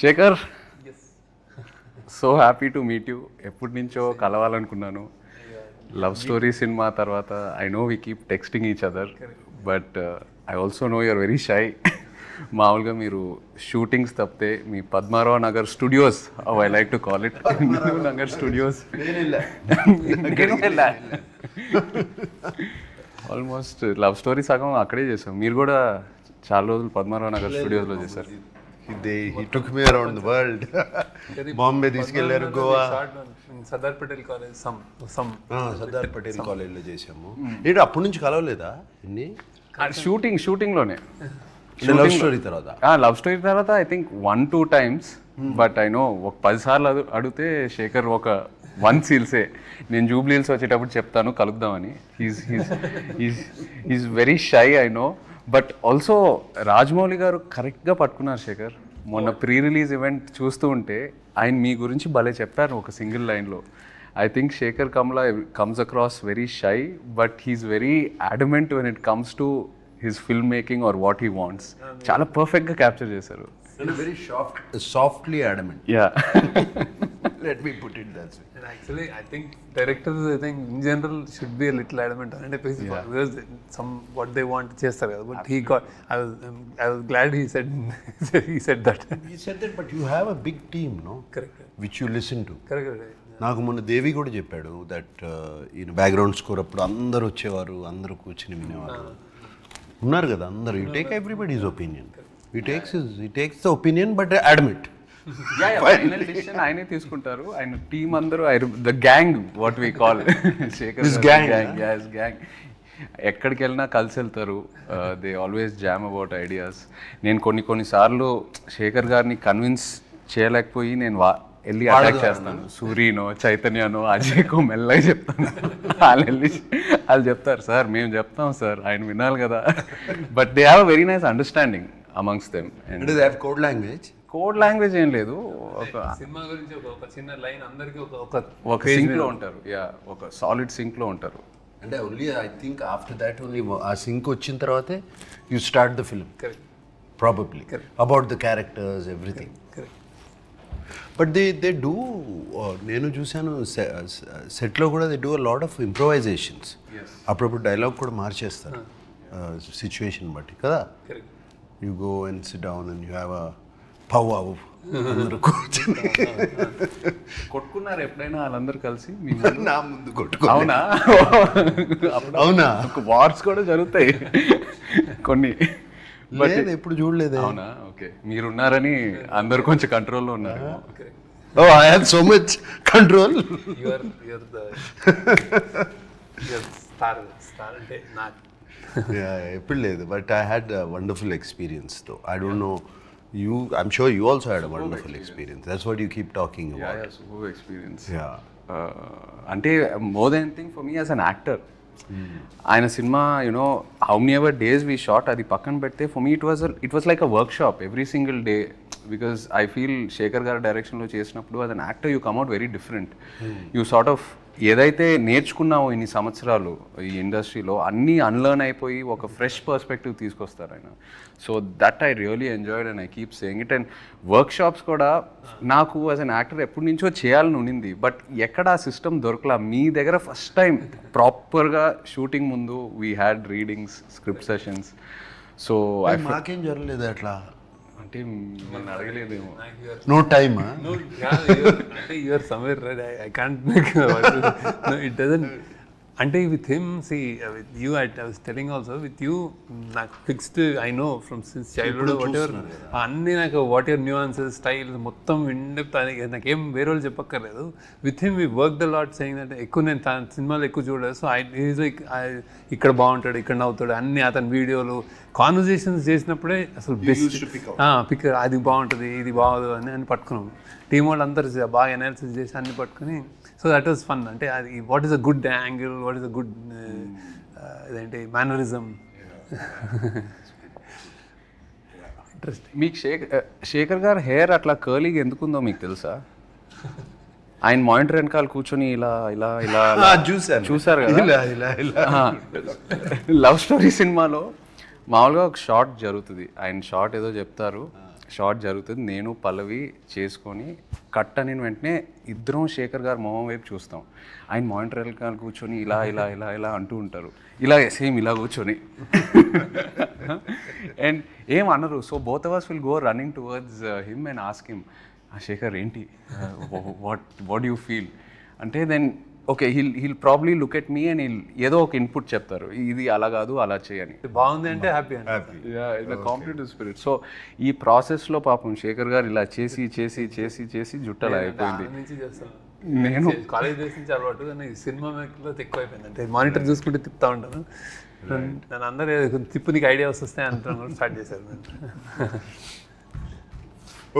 Shekhar, so happy to meet you. ఎప్పటి నుంచో కలవాలనుకున్నాను. లవ్ స్టోరీ సినిమా తర్వాత I know we keep texting each other, but I also know you're very shy. మామూలుగా మీరు shootings తప్పితే మీ Padmarao Nagar studios, I like to call it Nagar studios, almost love story సగం అక్కడే చేసాం. మీరు కూడా చాలా రోజులు పద్మారావు నగర్ స్టూడియోస్లో చేశారు. He took me around the world. Bombay తీసుకెళ్లారు, గోవా, సర్దార్ పటేల్ కాలేజ్ సర్దార్ పటేల్ కాలేజ్లో చేసాము. ఏంటి అప్పటి నుంచి కలవలేదా ఇన్ని? షూటింగ్లోనే లవ్ స్టోరీ తర్వాత లవ్ స్టోరీ తర్వాత I think 1-2 times, but I know ఒక 10 సార్లు అడిగితే శేఖర్ ఒక 1 సీల్సే. నేను జూబ్లీ హిల్స్ వచ్చేటప్పుడు చెప్తాను కలుద్దామని. Is very shy, I know. But also Rajamouli garu కరెక్ట్గా పట్టుకున్నారు శేఖర్. మొన్న ప్రీ రిలీజ్ ఈవెంట్ చూస్తూ ఉంటే ఆయన మీ గురించి భలే చెప్పారు ఒక సింగిల్ లైన్లో. I think Shekhar Kammula comes across very shy, but he's very adamant when it comes to his film making or what he wants. చాలా పర్ఫెక్ట్గా క్యాప్చర్ చేశారు. Very softly adamant. Yeah, let me put it that way. And actually I think directors, I think in general should be a little adamant on it, because some what they want chestaru kada. But he got, I was glad he said he said that. He said that, but you have a big team, no? Correct. Which you listen to. Correct. నాకు మొన్న దేవి కూడా చెప్పాడు that ఈయన background score అప్పుడు అందరు వచ్చేవారు, అందరూ కూర్చుని వినేవారు. ఉన్నారు కదా అందరు. You take everybody's opinion. He takes the opinion, but admit. Final decision ఆయనే తీసుకుంటారు. ఆయన టీమ్ అందరూ the gang, what we call Shekhar gang. ఎక్కడికి వెళ్ళినా కలిసి వెళ్తారు. They always jam about ideas. నేను కొన్నిసార్లు శేఖర్ గారిని కన్విన్స్ చేయలేకపోయి నేను వెళ్ళి అటాక్ చేస్తాను. సూర్యనో, చైతన్యనో, అజయ్కో మెల్లగా చెప్తాను. వాళ్ళు చెప్తారు, సార్ మేము చెప్తాం సార్, ఆయన వినాలి కదా. But they have a very nice understanding amongst them. Code language ఏం లేదు. సినిమా గురించి ఒక చిన్న లైన్ అందరికి ఒక సింక్ లో ఉంటారు. యా, ఒక సాలిడ్ సింక్ లో ఉంటారు. అంటే only I think after that only ఆ సింక్ వచ్చిన తర్వాతే you start the film probably about the characters everything. But they do, నేను చూశాను సెట్లో కూడా they do a lot of improvisations. అప్పుడప్పుడు డైలాగ్ కూడా మార్చేస్తారు సిచ్యువేషన్ బట్టి కదా. You go and SIT down and you have a pow అందరూ కూర్చొని కొట్టుకున్నారు ఎప్పుడైనా వాళ్ళందరూ కలిసి? నా ముందు కొట్టుకో. అవునా? అవునా? వార్స్ కూడా జరుగుతాయి కొన్ని. లేదు, ఎప్పుడు చూడలేదు. అవునా? ఓకే, మీరున్నారని అందరు కొంచెం కంట్రోల్లో ఉన్నారు. Oh, I have so much control. You're the star అంటే నాకు. ఎప్పుడు లేదు, but I had a wonderful experience though. I don't know, I'm sure you also had a wonderful experience. That's what you keep talking about. Yeah, superb experience. Yeah. అంటే more than anything for me as an actor, ఆయన cinema you know how many ever days we shot అది పక్కన పెడితే for me it was like a workshop every single day. Because I feel Sekhar garu డైరెక్షన్లో చేసినప్పుడు as an actor you come out very different. You sort of ఏదైతే నేర్చుకున్నావో ఇన్ని సంవత్సరాలు ఈ ఇండస్ట్రీలో అన్నీ అన్లర్న్ అయిపోయి ఒక ఫ్రెష్ పర్స్పెక్టివ్ తీసుకొస్తారు ఆయన. So that I really enjoyed and I keep saying it. And work shops కూడా నాకు యాజ్ అన్ యాక్టర్ ఎప్పటి నుంచో చేయాలని ఉండింది, బట్ ఎక్కడ ఆ సిస్టమ్ దొరకలా. మీ దగ్గర ఫస్ట్ టైం ప్రాపర్గా షూటింగ్ ముందు we had readings, script sessions. So మాకేం జరగలేదు అట్లా. అంటే మిమ్మల్ని అడగలేదేమో. No time. అంటే you're somewhere right. I can't make no, it doesn't. అంటే with him, see, with you I was telling also, with you నాకు fixed, I know from since childhood whatever అన్నీ నాకు వాట్ ఎవర్ న్యూఆన్సెస్, స్టైల్స్ మొత్తం in depth నాకేం వేరే వాళ్ళు చెప్పక్కర్లేదు. With him we work the lot saying that ఎక్కువ నేను సినిమాలు ఎక్కువ చూడలేదు. సో ఈజ్ లైక్ ఇక్కడ బాగుంటాడు, ఇక్కడ నవ్వుతాడు, అన్ని అతని వీడియోలు కాన్వర్జేషన్స్ చేసినప్పుడే అసలు బెస్ట్ పిక్, అది బాగుంటుంది, ఇది బాగోదు అని పట్టుకున్నాము. టీం వాళ్ళు అందరూ బాగా అనాలిసిస్ చేసి అన్ని పట్టుకుని, సో దట్ వాస్ ఫన్. అంటే అది what is a good angle, what is a good ఇదేంటి మేనరిజం. ఇంట్రెస్టింగ్. మీకు శేఖర్ గారు హెయిర్ అట్లా కర్లీగా ఎందుకుందో మీకు తెలుసా? ఆయన మానిటర్ వెనకాల కూర్చొని ఇలా ఇలా ఇలా చూసారు కదా. లవ్ స్టోరీ సినిమాలో మామూలుగా ఒక షార్ట్ జరుగుతుంది, ఆయన షార్ట్ ఏదో చెప్తారు, షార్ట్ జరుగుతుంది, నేను పల్లవి చేసుకొని కట్ అని వెంటనే ఇద్దరం శేఖర్ గారు మొహం వైపు చూస్తాం. ఆయన మానిటర్ వెనకాల కూర్చొని ఇలా ఇలా ఇలా ఇలా అంటూ ఉంటారు, ఇలా సేమ్ ఇలా కూర్చొని అండ్ ఏం అనరు. So both of us will go running towards him and ask him, Shekhar ఏంటి, వాట్ యూ ఫీల్ అంటే, then okay he'll probably look at me and ఏదో ఒక ఇన్పుట్ చెప్తారు, ఇది అలా కాదు అలా చేయని. బాగుంది అంటే హ్యాపీ కాంపిటేటివ్ స్పిరిట్. సో ఈ ప్రాసెస్లో పాపం శేఖర్ గారు ఇలా చేసి చేసి చేసి చేసి జుట్టలా అయిపోయింది. నేను కాలేజ్ డేస్ నుంచి అలవాటు, కానీ సినిమా మేకర్లో ఎక్కువ అయిపోయింది. అంటే మానిటర్ చూసుకుంటే తిప్పుతా ఉంటాను, నన్ను అందరూ తిప్పు నీకు ఐడియా వస్తాయి అంటాను స్టార్ట్ చేశారు.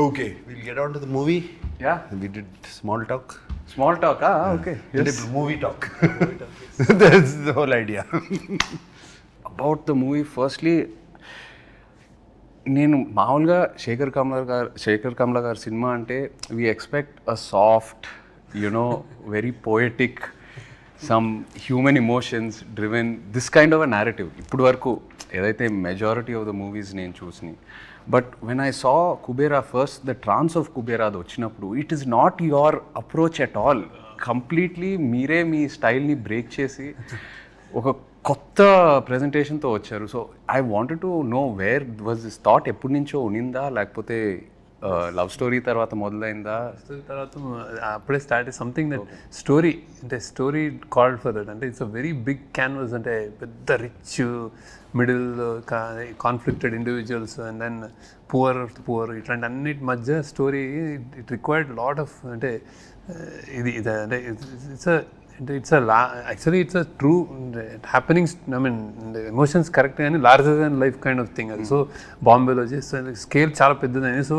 Okay, we'll get on to the movie. Yeah. We did small talk. Small talk, okay. Yes. Movie talk. That's the whole idea. About the movie, firstly, నేను మామూలుగా శేఖర్ కమ్ల గారి సినిమా అంటే we expect a soft, you know very poetic, some human emotions driven, this kind of a narrative ఇప్పుడు వరకు ఏదైతే majority of the movies నేను చూసినాయి. But when I saw Kubera first, the trance of Kubera అది వచ్చినప్పుడు, it is not your approach at all. Completely మీరే మీ స్టైల్ని బ్రేక్ చేసి ఒక కొత్త ప్రజెంటేషన్తో వచ్చారు. So I wanted to know where was this thought, ఎప్పటి నుంచో ఉనిందా లేకపోతే లవ్ స్టోరీ తర్వాత మొదలైందా? తర్వాత అప్పుడే స్టార్ట్ సంథింగ్ దట్ స్టోరీ, అంటే స్టోరీ కాల్డ్ ఫర్ దట్. అంటే it's a very big canvas, అంటే పెద్ద rich middle conflicted individuals and then poor ఇట్లాంటి అన్నిటి మధ్య story. It required lot of, అంటే ఇది అంటే it's actually it's a true happenings. I mean emotions correct కానీ larger than life kind of thing అది. సో బాంబేలో చేస్తే స్కేల్ చాలా పెద్దదని. So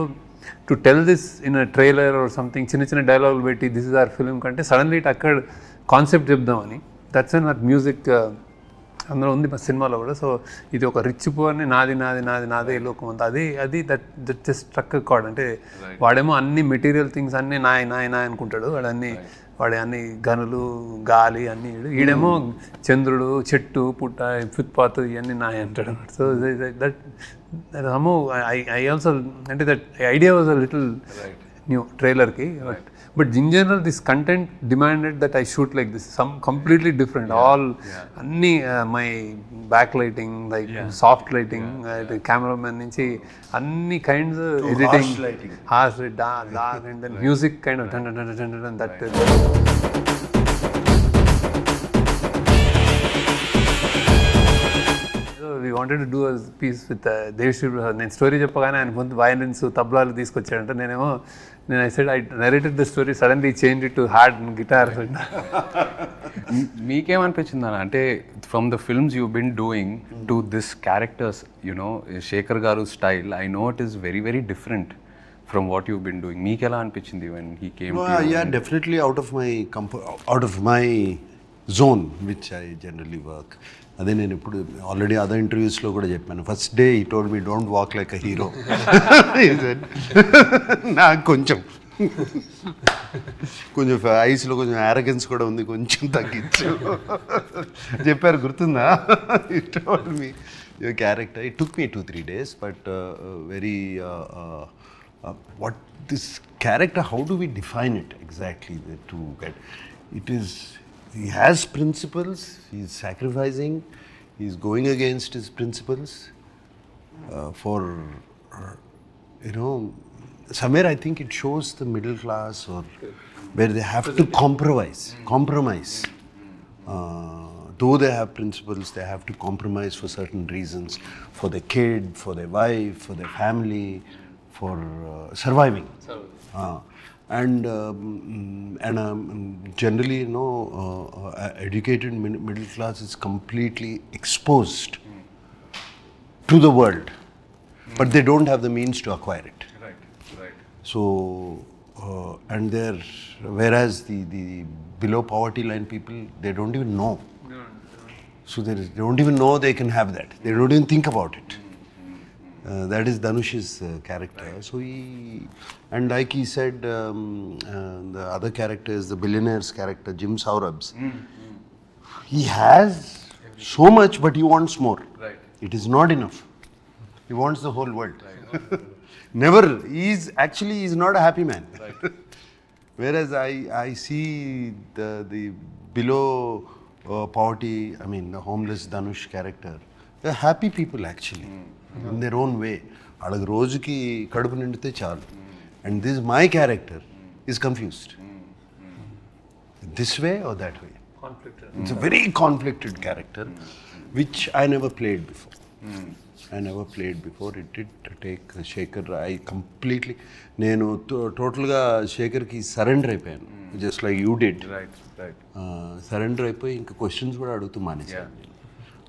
to tell this in a trailer or something, చిన్న చిన్న డైలాగులు పెట్టి దిస్ ఇస్ అవర్ ఫిల్మ్ కంటే సడన్లీ ఇట్ అక్కడ కాన్సెప్ట్ చెప్దామని, దట్స్ అండ్ నాకు మ్యూజిక్ అందులో ఉంది మా సినిమాలో కూడా. సో ఇది ఒక రిచ్ పువర్ని నాది నాది నాది నాదే లోకం అంతా, అది దట్ జస్ట్ స్ట్రక్ కార్డ్. అంటే వాడేమో అన్ని మెటీరియల్ థింగ్స్ అన్నీ నాయ నాయ నాయ అనుకుంటాడు, వాడి అన్ని గనులు గాలి అన్నీ, ఈడేమో చంద్రుడు చెట్టు పుట్ట ఫుట్పాత్ ఇవన్నీ నాయ అంటాడు. సో దట్ అమో ఐ ఆల్సో, అంటే that idea was a little new ట్రైలర్కి. But in general this content demanded that I shoot like this, some completely different. All అన్నీ my back lighting, like soft lighting, cameraman నుంచి అన్ని kinds, editing, harsh dark and then music kind of that. We wanted to do a piece with Devshri Prasad. నేను story చెప్పగానే ఆయన ముందు violins తబ్లాలు తీసుకొచ్చాడంటే నేను I said I narrated the story, suddenly changed it to hard guitars. మీకేమనిపించింది అన్న, అంటే from the films you been doing to this characters, you know Sekhar garu style, I know it is very very different from what you been doing. మీకు ఎలా అనిపించింది when he came? Yeah, definitely out of my zone which I generally work. అదే నేను ఇప్పుడు already other ఇంటర్వ్యూస్లో కూడా చెప్పాను. First day ఈ told me don't walk like a hero. నాకు కొంచెం ఐస్లో కొంచెం యారగెన్స్ కూడా ఉంది, కొంచెం తగ్గించు చెప్పారు, గుర్తుందా? He told me your character. It took me 2-3 days, but very what this character, how do we define it exactly to get it is. He has principles, he's sacrificing, he's going against his principles for, somewhere I think it shows the middle class, or where they have to compromise. Though they have principles, they have to compromise for certain reasons, for their kid, for their wife, for their family, for surviving. And generally, educated middle class is completely exposed to the world, but they don't have the means to acquire it. Right. So, and whereas the below poverty line people, they don't even know. So they don't even know they can have that. They don't even think about it. That is Dhanush's character. Right. So and like he said, the other character is the billionaire's character, Jim Saurabh's. He has so much, but he wants more. Right. It is not enough. He wants the whole world. Right. Never. He's not a happy man. Whereas I see the below poverty, I mean the homeless Dhanush character, they're happy people actually in their own way. వాళ్ళకి రోజుకి కడుపు నిండితే చాలు. And this my character is confused. This way or that way. Conflicted. It's a very conflicted character, which I never played before. It did take Shekhar. I completely, నేను టోటల్గా శేఖర్కి surrender అయిపోయాను, just like you did. Surrender అయిపోయి ఇంకా questions కూడా అడుగుతూ మానేసాను.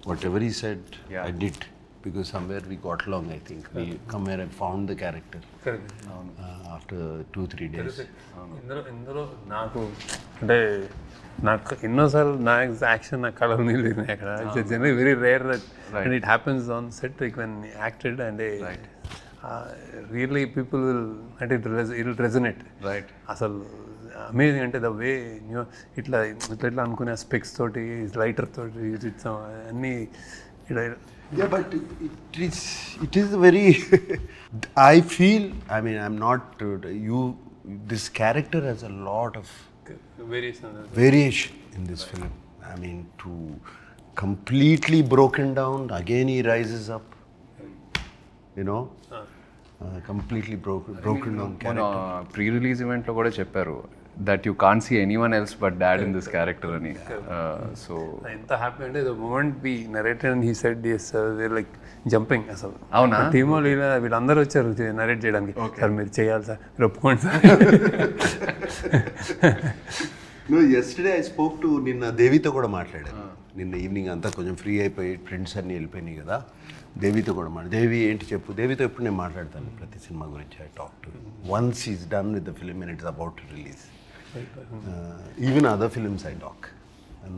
What ever ఈ said I did, because somewhere we got along. I think we somewhere I found the character after 2-3 days. ఇందులో నాకు అంటే నాకు ఎన్నోసార్లు నా యాక్షన్ నా కళలు నిలిచింది అక్కడ. It's generally very rare and it happens on set like when acted and really people will అంటే ఇట్ విల్ రెజనేట్. అసలు అమేజింగ్ అంటే ద వే ఇట్లా అనుకునే స్పెక్స్ తోటి లైటర్ తోటి అన్నీ Yeah, but it is very. I feel. I mean, I'm not. This character has a lot of variation in this film. I mean, to completely broken down. Again, he rises up. You know, completely broken down character. Pre-release event lo kuda chepparu that you can't see anyone else but dad in this character ani. So ఎంత happy అంటే the moment we narrated and he said yes, they're like jumping అసలు. అవునా? Team వాళ్ళు వీళ్ళందరూ వచ్చారు narrate చేయడానికి. Sir మీరు చేయాలి సార్, మీరు ఒప్పుకోండి sir. No, yesterday I spoke to నిన్న దేవితో కూడా మాట్లాడాను. నిన్న ఈవినింగ్ అంతా కొంచెం ఫ్రీ అయిపోయి ఫ్రెండ్స్ అన్నీ వెళ్ళిపోయినాయి కదా, దేవితో కూడా దేవి ఏంటి చెప్పు. దేవితో ఎప్పుడు నేను మాట్లాడతాను ప్రతి సినిమా గురించి. I talk to once is done with the film and it's about to release. Even other films I talk,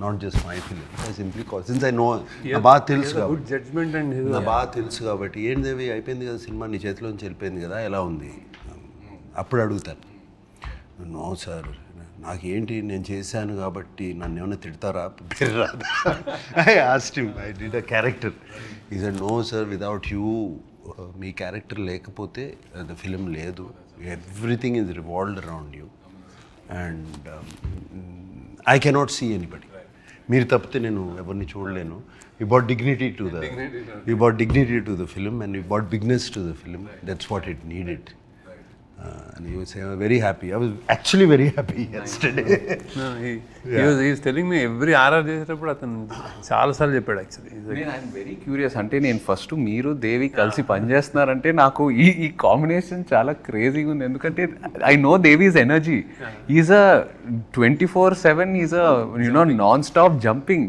not just my film. I simply call, since I know నా బాగా తెలుసు గుడ్ జడ్జ్మెంట్ అండ్ నా బాగా తెలుసు కాబట్టి, ఏంటి దేవి అయిపోయింది కదా సినిమా, నీ చేతిలోంచి వెళ్ళిపోయింది కదా, ఎలా ఉంది అప్పుడు అడుగుతాను. నో సార్, నాకేంటి నేను చేశాను కాబట్టి నన్ను ఏమైనా తిడతారా, పేరు రాదా. I asked him, I did a character. He said no sir, without you, మీ క్యారెక్టర్ లేకపోతే ద ఫిలిం లేదు. Everything is revolved around you and I cannot see anybody. మీరు తప్పితే నేను ఎవరిని చూడలేను. You bought dignity to the film and you bought bigness to the film. That's what it needed. And he was very happy. I was actually very happy yesterday. No, he was telling me every RR చేసేటప్పుడు అతను చాలాసార్లు చెప్పాడు actually. I'm very curious. అంటే నేను first మీరు దేవి కలిసి పనిచేస్తున్నారంటే నాకు ఈ కాంబినేషన్ చాలా క్రేజీగా ఉంది. ఎందుకంటే I know Devi's energy. Is a 24/7 is a non stop jumping.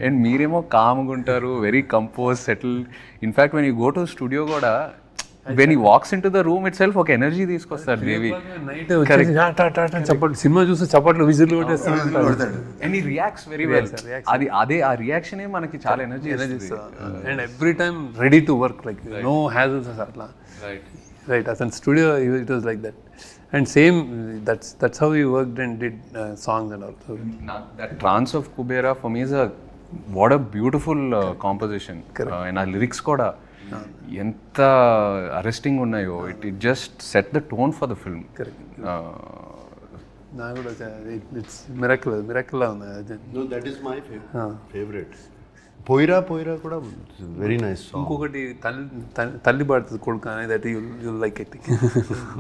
And మీరేమో కామ్గా ఉంటారు, very compose, settle. In fact when you go to studio కూడా, when he walks into the room itself ఒక ఎనర్జీ తీసుకొస్తారు దేవి. చప్పట్లు సినిమా చూస్తే చప్పట్లు విజిల్ కొట్టేస్తాడు. And he reacts very well. అదే ఆ రియాక్షనే మనకి చాలా ఎనర్జీ ఇస్తుంది. And every time ready to work, like no hassles అట్లా. రైట్, అతని studio it was like that. And same that's how he worked and did songs and all. So that trance of Kubera for me is what a beautiful composition. And ఆ lyrics కూడా ఎంత arresting ఉన్నాయో. It just set the tone for the film. నాకు కూడా it's miracle ఉంది. No, that is my favorite. పోయిరా కూడా very nice song. ఇంకొకటి తల్లి పాడుతుంది కొడుకు అనేది, దట్ యు లైక్ ఇట్.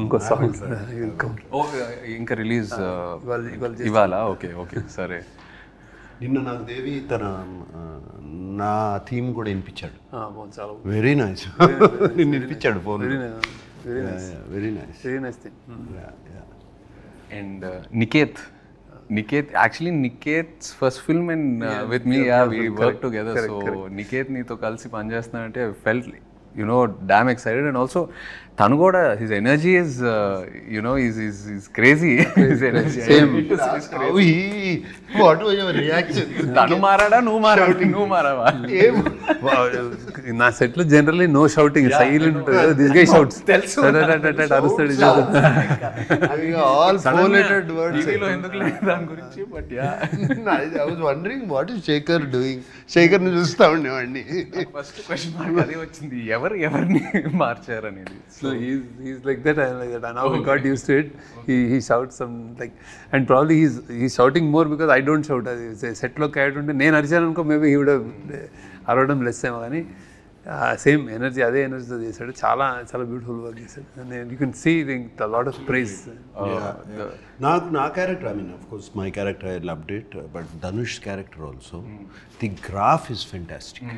ఇంకో సాంగ్ ఇంకా రిలీజ్ ఇవాళ. ఓకే సరే. నిన్న నాకు దేవి నా థీమ్ కూడా వినిపించాడు. చాలా వెరీ నైస్. నిన్ను వినిపించాడు phone. Very nice thing. And Niketh, actually Niketh's first film and with me, we worked together. So Niketh నీతో కలిసి పనిచేస్తున్నానంటే I felt damn excited. And also tanu kuda, his energy is is crazy. His energy same. What was your reaction? Tanu marada, nu marava. నా set లో generally no shouting, silent ఉంటుంది. This guy shouts, అరుస్తాడు. All four-lettered words. టీవీలో ఎందుకు లేదు దాని గురించి. But I was wondering what is Shekhar doing. Shekhar ని చూస్తా ఉండేవాడిని. ఫస్ట్ క్వశ్చన్ మార్క్ అదే వచ్చింది. ఎవరు ఎవరిని మార్చారు అనేది. So he's like that. I'm like that. And now I got used to it. He shouts some like, and probably he's shouting more because I don't shout. Set lo character unte నేను అరిచాను అనుకో, maybe he would have అరవడం less ఏమో, కానీ same energy, అదే ఎనర్జీతో చేశాడు. చాలా చాలా బ్యూటిఫుల్ వర్క్ చేశాడు. And you can see the lot of praise. నాకు నా character, I mean of course my character I loved it, but Dhanush character also, the graph is fantastic.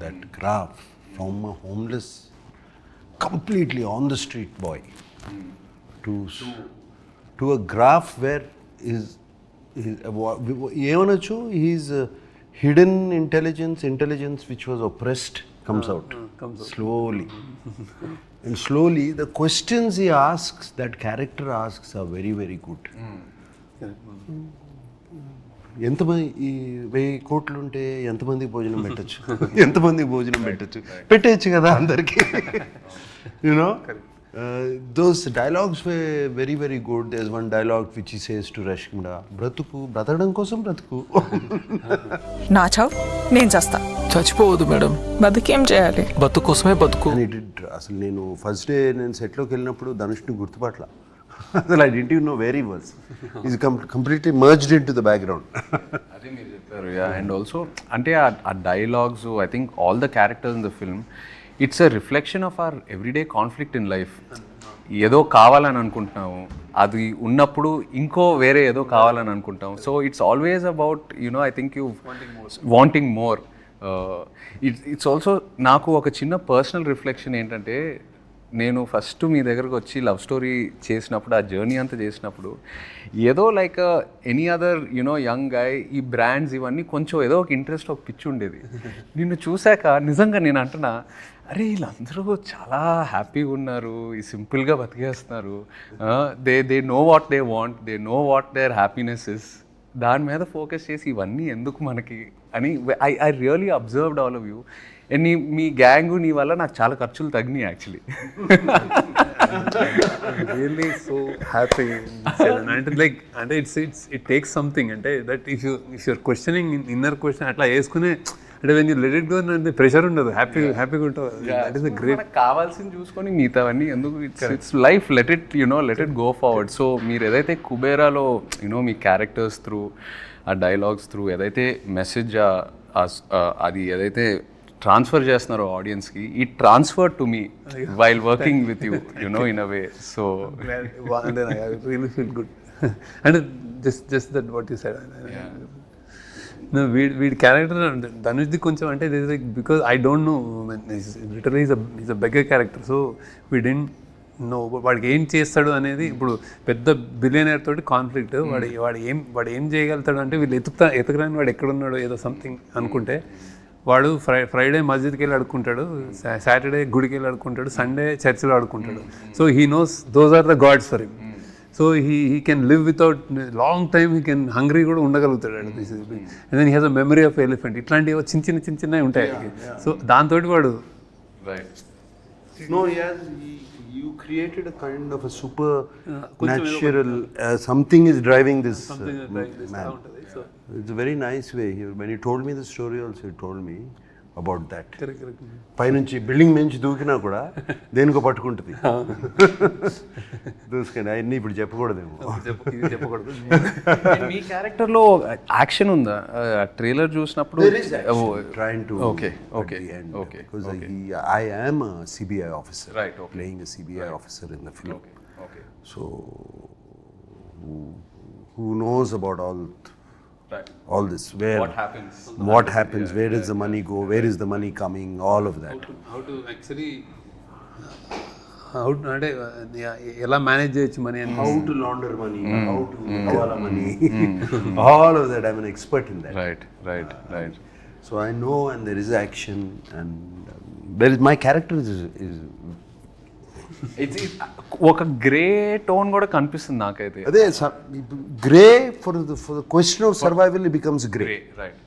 That graph from a homeless, completely on the street boy to a graph where is ఏమనొచ్చు, he's hidden intelligence which was oppressed comes out slowly. And slowly the questions he asks, that character asks, are very very good. ఎంతమంది ఈ 1000 కోట్లు ఉంటే ఎంతమందికి భోజనం పెట్టచ్చు, ఎంతమందికి భోజనం పెట్టచ్చు కదా అందరికి. You know those dialogues were very very good. There is one dialogue which he says to Rashmika, బ్రతకడం కోసం బ్రతుకు, నా చావు నేను చేస్తా. చచ్చిపోవద్దు మేడం, బతుకేం చేయాలి, బతుకు కోసమే బతుకు. అసలు నేను ఫస్ట్ డే నేను సెట్లోకి వెళ్ళినప్పుడు ధనుష్ని గుర్తుపట్ల. అసలు I didn't even know where he was. He's completely merged into the background. అదే మీరు చెప్పారు. అండ్ ఆల్సో అంటే ఆ dialogues, I think all the characters in the film, it's a reflection of our everyday conflict in life. ఏదో కావాలని అనుకుంటున్నాము, అది ఉన్నప్పుడు ఇంకో వేరే ఏదో కావాలని అనుకుంటాం. So it's always about I think you wanting more. It's also నాకు ఒక చిన్న పర్సనల్ రిఫ్లెక్షన్ ఏంటంటే, నేను ఫస్ట్ మీ దగ్గరకు వచ్చి లవ్ స్టోరీ చేసినప్పుడు, ఆ జర్నీ అంతా చేసినప్పుడు, ఏదో like any other young guy, ఈ బ్రాండ్స్ ఇవన్నీ కొంచెం ఏదో ఒక ఇంట్రెస్ట్, ఒక పిచ్చి ఉండేది. నిన్ను చూశాక నిజంగా నేను అంటున్నా, అరే వీళ్ళందరూ చాలా హ్యాపీగా ఉన్నారు, ఈ సింపుల్గా బతికేస్తున్నారు, they know what they want, they know what their happiness is. దాని మీద ఫోకస్ చేసి ఇవన్నీ ఎందుకు మనకి అని I really observed all of you. And మీ గ్యాంగు నీ వల్ల నాకు చాలా ఖర్చులు తగ్గినాయి యాక్చువల్లీ. Really so happy. అంటే లైక్ అంటే ఇట్ టేక్స్ సంథింగ్, అంటే that if you're questioning inner question అట్లా వేసుకునే, అంటే when you let it go అంటే ప్రెషర్ ఉండదు, హ్యాపీగా ఉంటుంది. That is great. కావాల్సింది చూసుకొని మిగతావన్నీ ఎందుకు, it's life, let it go forward. So మీరు ఏదైతే కుబేరాలో మీ క్యారెక్టర్స్ త్రూ, ఆ డైలాగ్స్ త్రూ ఏదైతే మెసేజ్ అది ఏదైతే ట్రాన్స్ఫర్ చేస్తున్నారో ఆడియన్స్కి, ఈ transfer to me while working with you in a way. So really feel good. అంటే just that what you said. వీడి క్యారెక్టర్ ధనుష్ది కొంచెం అంటే because I don't know, literally is a beggar character. So we don't know వాడికి ఏం చేస్తాడు అనేది. ఇప్పుడు పెద్ద బిలియనర్ తోటి కాన్ఫ్లిక్ట్, వాడు ఏం చేయగలుగుతాడు అంటే, వీళ్ళు ఎతకరాని వాడు ఎక్కడున్నాడు ఏదో సంథింగ్ అనుకుంటే, వాడు ఫ్రైడే మస్జిద్కి వెళ్ళి అడుక్కుంటాడు, సాటర్డే గుడికి వెళ్ళి అడుక్కుంటాడు, సండే చర్చిలో అడుక్కుంటాడు. So he knows those are the gods for him. So he can live without long time, he can hungry కూడా ఉండగలుగుతాడు. And then he has a memory of elephant. ఇట్లాంటివి చిన్నవి ఉంటాయి. సో దాంతో వాడు No, you created a kind of a supernatural, something is driving this man. It's a very nice way. When he told me the story also, he told me about that. Correct. పైనుంచి building నుంచి దూకినా కూడా దేనికో పట్టుకుంటుంది. దూసుకండి అవన్నీ ఇప్పుడు చెప్పకూడదేమో. చెప్పకూడదు. మీ క్యారెక్టర్లో action ఉందా? ట్రైలర్ చూసినప్పుడు trying to okay because I am a CBI officer, right, playing a CBI officer in the film. Okay. So who knows about all this, where what happens, where does the money go, where is the money coming, all of that. How to actually అంటే ఎలా manage చేయొచ్చు money, how to launder money, how to hawala money, all of that. I'm an expert in that. Right. So I know, and there is action, and there is my character is ఒక grey tone కూడా కనిపిస్తుంది నాకైతే. అదే grey for the question of survival it becomes grey. Right.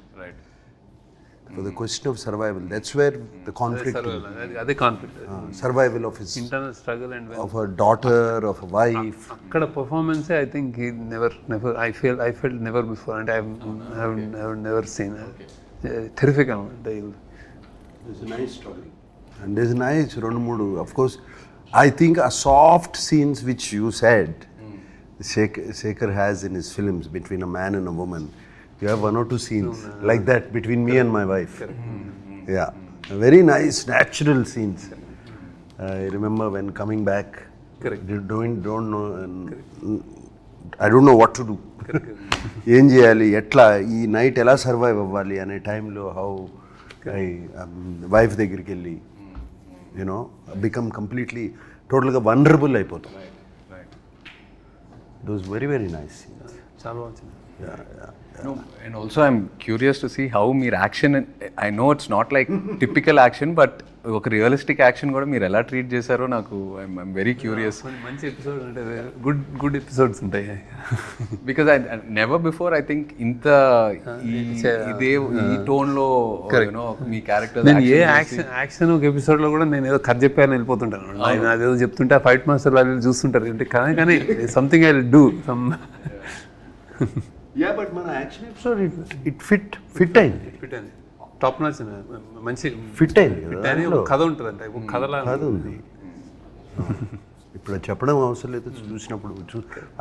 For the question of survival, that's where the conflict, అదే conflict, survival of his internal struggle and of a daughter, of a wife. అక్కడ performance I think he never I felt never before, and I have never seen terrific. It's a nice story. And there's nice, of course, I think a soft scenes which you said, Shekhar has in his films between a man and a woman. You have 1 or 2 scenes like that between me and my wife. Yeah, very nice, natural scenes. I remember when coming back, don't know, I don't know what to do. ఏం చేయాలి, ఎట్లా ఈ night ఎలా survive అవ్వాలి అనే టైంలో how I wife దగ్గరికి వెళ్ళి యూనో బికమ్ కంప్లీట్లీ టోటల్గా వనరబుల్ అయిపోతాం. It was very very nice. చాలా బాగుంది. No, and also I'm curious to see how మీరు action, I know it's not like typical action, but ఒక రియలిస్టిక్ యాక్షన్ కూడా మీరు ఎలా ట్రీట్ చేశారో నాకు ఐఎమ్ వెరీ క్యూరియస్. మంచి ఎపిసోడ్ అంటే గుడ్ ఎపిసోడ్స్ ఉంటాయి. Because I never before I think ఇంత ఇదే ఈ టోన్లో మీ క్యారెక్టర్. నేను ఏ యాక్షన్ ఒక ఎపిసోడ్లో కూడా నేను ఏదో కథ చెప్పాను వెళ్ళిపోతుంటాను. ఆయన అదేదో చెప్తుంటే ఫైట్ మాస్టర్ వాళ్ళు చూస్తుంటారు అంటే కానీ something I do some. Yeah but మన యాక్షన్ ఎపిసోడ్ ఇట్ ఫిట్ అయింది. టాప్ నాచ్ మంచి ఫిట్ అయింది కదా. ఒక కథ ఉంటుంది అంటే ఒక కథలా కథ ఉంది. ఇప్పుడు చెప్పడం అవసరం లేదు, చూసినప్పుడు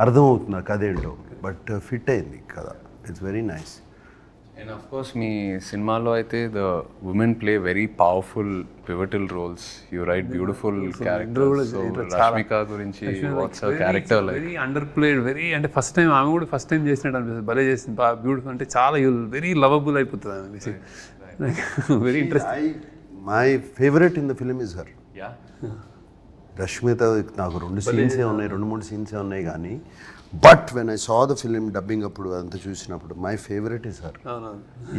అర్థమవుతుంది ఆ కథ ఏంటో. బట్ ఫిట్ అయింది కథ. It's very nice. And of course మీ సినిమాలో అయితే the women play very powerful pivotal roles. You write beautiful characters. So Rashmika గురించి what's her character like? Very underplayed, very అంటే ఫస్ట్ టైం ఆమె కూడా ఫస్ట్ టైం చేసినట్టు అనిపిస్తుంది. భలే చేసింది, బాగా బ్యూటిఫుల్. అంటే చాలా వెరీ లవబుల్ అయిపోతుంది ఆమె. Very interesting. My favourite in the film is her. Rashmita నాకు 2 సీన్సే ఉన్నాయి, 2-3 సీన్సే ఉన్నాయి కానీ but when I saw the film dubbing అప్పుడు అంతా చూసినప్పుడు మై ఫేవరెట్ ఇస్ హర్.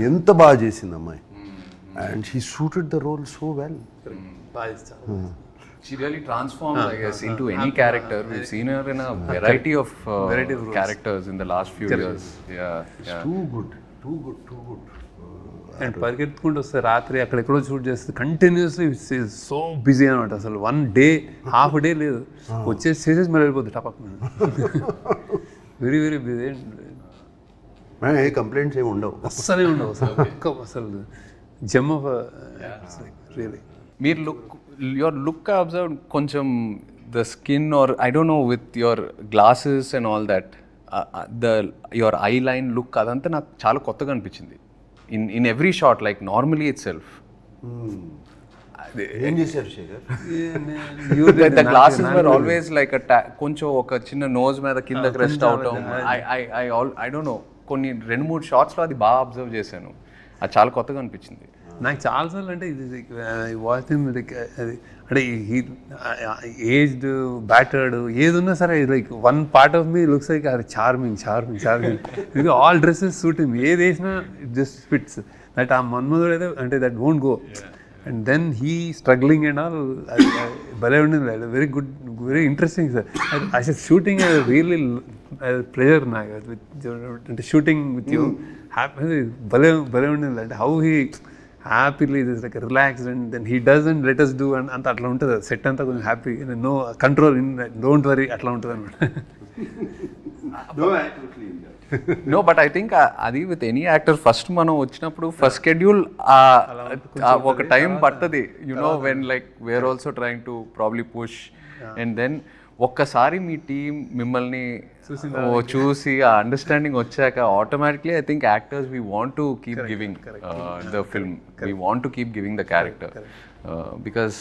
ఎంత బాగా చేసింది అమ్మాయి. And she suited the role so well. She really transformed, I guess, into any character. We've seen her in a variety of characters in the last few years. Yeah. Too good. And పరిగెత్తుకుంటూ వస్తే రాత్రి అక్కడెక్కడో shoot చేస్తే continuously so busy అనమాట. అసలు 1 day half day లేదు, వచ్చేసి చేసేసి మళ్ళీ వెళ్ళిపోతుంది టపక్. Very very busy. ఏ కంప్లైంట్స్ ఏమి ఉండవు, అస్సలే ఉండవు అసలు జమ్ ఆఫ్ రియలీ. మీరు యువర్ లుక్ అబ్జర్వ్ కొంచెం the skin or I don't know with your glasses and all that your eye line look అదంతా నాకు చాలా కొత్తగా అనిపించింది. In every shot, like normally itself. ఏం చేశారు Shekhar? The glasses were always like కొంచెం ఒక చిన్న నోజ్ మీద కింద క్రెస్ట్ అవటం. I don't know, కొన్ని 2-3 షాట్స్లో అది బాగా అబ్జర్వ్ చేశాను. అది చాలా కొత్తగా అనిపించింది నాకు చాలాసార్లు. అంటే ఇది వాచ్ అది అంటే ఏజ్డ్ బ్యాటర్డ్ ఏది ఉన్నా సరే like 1 part of me looks like అది చార్మింగ్. ఇది ఆల్ డ్రెస్సెస్ సూట్ హిమ్. ఏది వేసినా ఇట్ జస్ట్ ఫిట్స్. దట్ ఆ మన్మధుడు అయితే అంటే that won't go. And then he struggling and all భలే ఉండింది. Very good, very interesting sir. అసలు షూటింగ్ రియల్లీ ప్లెజర్ నాకు అంటే షూటింగ్ విత్ యూ. హ్యాపీ భలే ఉండింది. అంటే how he happily this like relaxed and then he doesn't let us do అంత అట్లా ఉంటుంది. సెట్ అంతా కొంచెం happy, no control, don't worry అట్లా ఉంటుంది అనమాట. నో బట్ ఐ థింక్ అది విత్ ఎనీ యాక్టర్ ఫస్ట్ మనం వచ్చినప్పుడు ఫస్ట్ షెడ్యూల్ ఒక టైం పడుతుంది. You know when like we are also trying to probably push and then ఒక్కసారి మీ టీం మిమ్మల్ని చూసి ఆ అండర్స్టాండింగ్ వచ్చాక automatically I think actors we want to keep giving the film, we want to keep giving the character. Because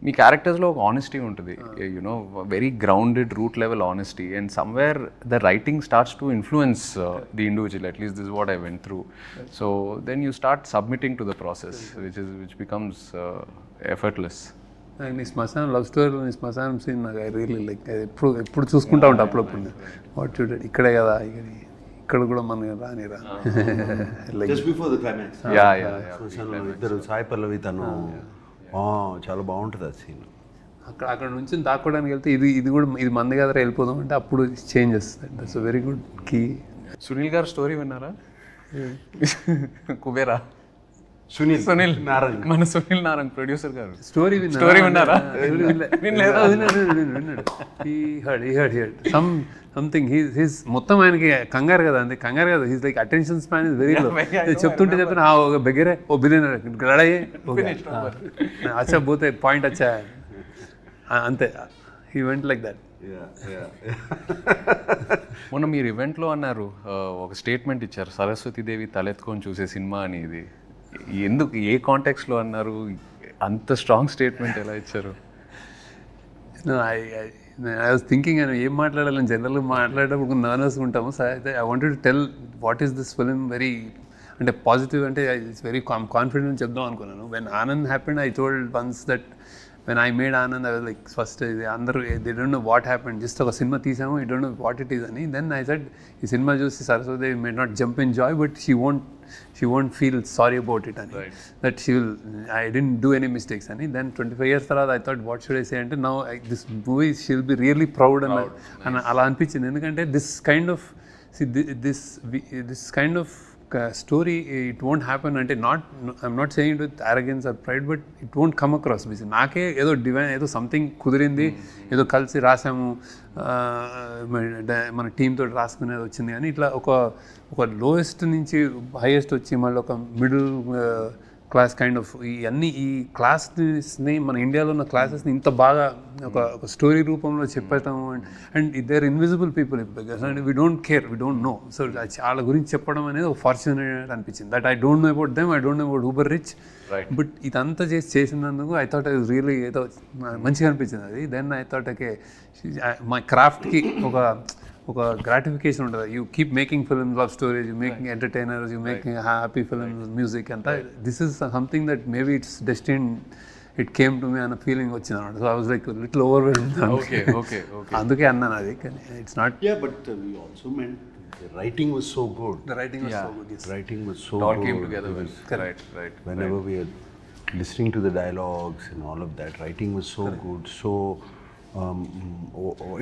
మీ క్యారెక్టర్స్లో ఒక honesty ఉంటుంది, you know very grounded root level honesty. And somewhere the writing starts to influence the individual. At least this what I went through. So then you start submitting to the process which becomes effortless. నీ శ్మశానం love స్టోరీలో నీ శ్మశానం scene నాకు I really like ఎప్పుడు చూసుకుంటా ఉంటా అప్పుడప్పుడు. వాట్ యూ డిడ్ ఇక్కడే కదా, ఇక్కడ కూడా మనం రానిరా. జస్ట్ బిఫోర్ ద క్లైమాక్స్ ఇద్దరు సాయి పల్లవి తను చాలా బాగుంటుంది ఆ సీన్. అక్కడ నుంచి దాక్కోవడానికి వెళ్తే ఇది మంది కదా వెళ్ళిపోదాం అంటే అప్పుడు చేంజ్ చేస్తుంది. That's very good key. Sunil garu story విన్నారా? కుబేరా సునీల్ నారంగ్, మన సునీల్ నారంగ్ ప్రొడ్యూసర్ గారు స్టోరీ విన్నారా? విన్నాడు. సంథింగ్ హీస్ మొత్తం ఆయనకి కంగారు కదా అండి, కంగారు కదా. He's like attention span is very low. చెప్తుంటే ఒక బెగ్గరే ఓ బిలియనర్ గడయే అచ్చా పోతే పాయింట్ వచ్చా అంతే. He went like that. మొన్న మీరు ఈవెంట్లో అన్నారు, ఒక స్టేట్మెంట్ ఇచ్చారు, సరస్వతీదేవి తలెత్తుకొని చూసే సినిమా అని. ఇది ఎందుకు, ఏ కాంటెక్స్లో అన్నారు? అంత స్ట్రాంగ్ స్టేట్మెంట్ ఎలా ఇచ్చారు? ఐ వాజ్ థింకింగ్ అని ఏం మాట్లాడాలని జనరల్గా మాట్లాడేటప్పుడు నర్వస్ ఉంటాము. సో అయితే I wanted to tell what is this film very అంటే పాజిటివ్, అంటే ఇట్స్ వెరీ కాన్ఫిడెంట్ చెప్దాం అనుకున్నాను. When Anand happened I told once that when I made Anand, I was like, first, they don't know what happened. Just a cinema teesamu, you don't know what it is. And then I said, this cinema juicy Saraswati may not jump in joy, but she won't feel sorry about it. Right. That I didn't do any mistakes. And then 25 years later, I thought, what should I say? And now this movie, she'll be really proud. And ala anpichindi. Endukante this kind of, see, this kind of story, it won't happen. Ante I'm not saying it with arrogance or pride, but it won't come across. నాకే ఏదో divine, ఏదో something కుదిరింది, ఏదో కలిసి రాసాము, మన team తోటి రాసుకునేది వచ్చింది. కానీ ఇట్లా ఒక లోయెస్ట్ నుంచి హైయెస్ట్ వచ్చి మళ్ళీ ఒక మిడిల్ క్లాస్ కైండ్ ఆఫ్ ఇవన్నీ ఈ క్లాస్ని, మన ఇండియాలో ఉన్న క్లాసెస్ని ఇంత బాగా ఒక స్టోరీ రూపంలో చెప్పేస్తాము. And they're invisible people and we don't care, we don't know. So వాళ్ళ గురించి చెప్పడం అనేది ఒక ఫార్చునేట్ అనిపించింది. That I don't know about them, I don't know about uber rich, but ఇదంతా చేసినందుకు ఐ థాట్ ఇట్ రియలీ ఏదో మంచిగా అనిపించింది అది. దెన్ ఐ థాట్ ఓకే, మా క్రాఫ్ట్కి ఒక గ్రాటిఫికేషన్ ఉంటుంది. You keep making films, love stories, you making entertainers, you making happy films, music అంతా. This is something that maybe it's destined, it came to me అన్న feeling వచ్చింది అనమాట. So I was like little overwhelmed. అందుకే అన్నాను అది. కానీ it's not. But we also meant the writing was so good. The writing was so good. Yes. Writing was so it all good. came together well. Right. Whenever we are listening to the dialogues and all of that, writing was so good. So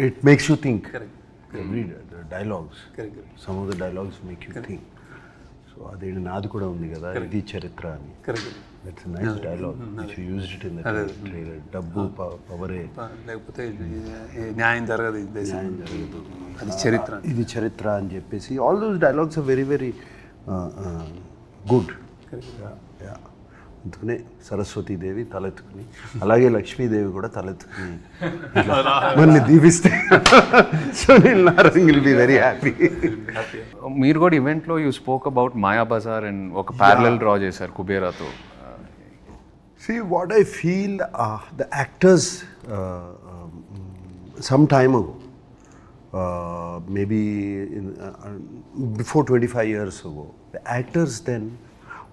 it makes you think. Correct. Every the dialogues. Correct. Some of the dialogues make you think. So ade naadu kuda undi kada, idi charitra ani. Correct. That's a nice dialogue which you used it in the trailer. Dabbu pavare లేకపోతే న్యాయం జరగదు, న్యాయం జరగదు, అది చరిత్ర, ఇది చరిత్ర అని చెప్పేసి all those dialogues are very very good. అందుకనే సరస్వతీదేవి తలెత్తుకుని, అలాగే లక్ష్మీదేవి కూడా తలెత్తుకుని మళ్ళీ దీవిస్తే Sunil Narang will be very happy. మీరు కూడా ఈవెంట్లో you spoke about Mayabazar and ఒక ప్యారలల్ డ్రా చేశారు కుబేరాతో. See, what I feel, the actors some time ago, maybe before 25 years ago, the actors then,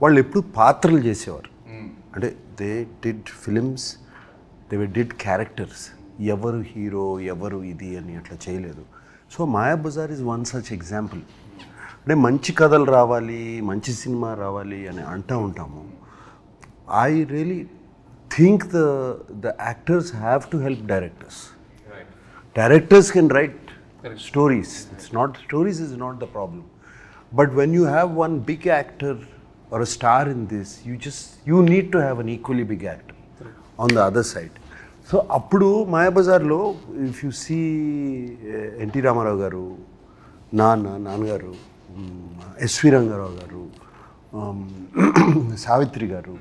వాళ్ళు ఎప్పుడు పాత్రలు చేసేవారు. అంటే they did films, they did characters. ఎవరు హీరో, ఎవరు ఇది అని అట్లా చేయలేదు. So Mayabazar is one such example. అంటే మంచి కథలు రావాలి, మంచి సినిమా రావాలి అని అంటూ ఉంటాము. I really think the actors have to help directors. Right. Directors can write stories. Stories is not the problem. But when you have one big actor or a star in this, you need to have an equally big actor on the other side. So appudu Mayabazar lo, if you see N.T. Ramarao garu, Nanagaru, S.V. Rangarao garu, Savitri garu,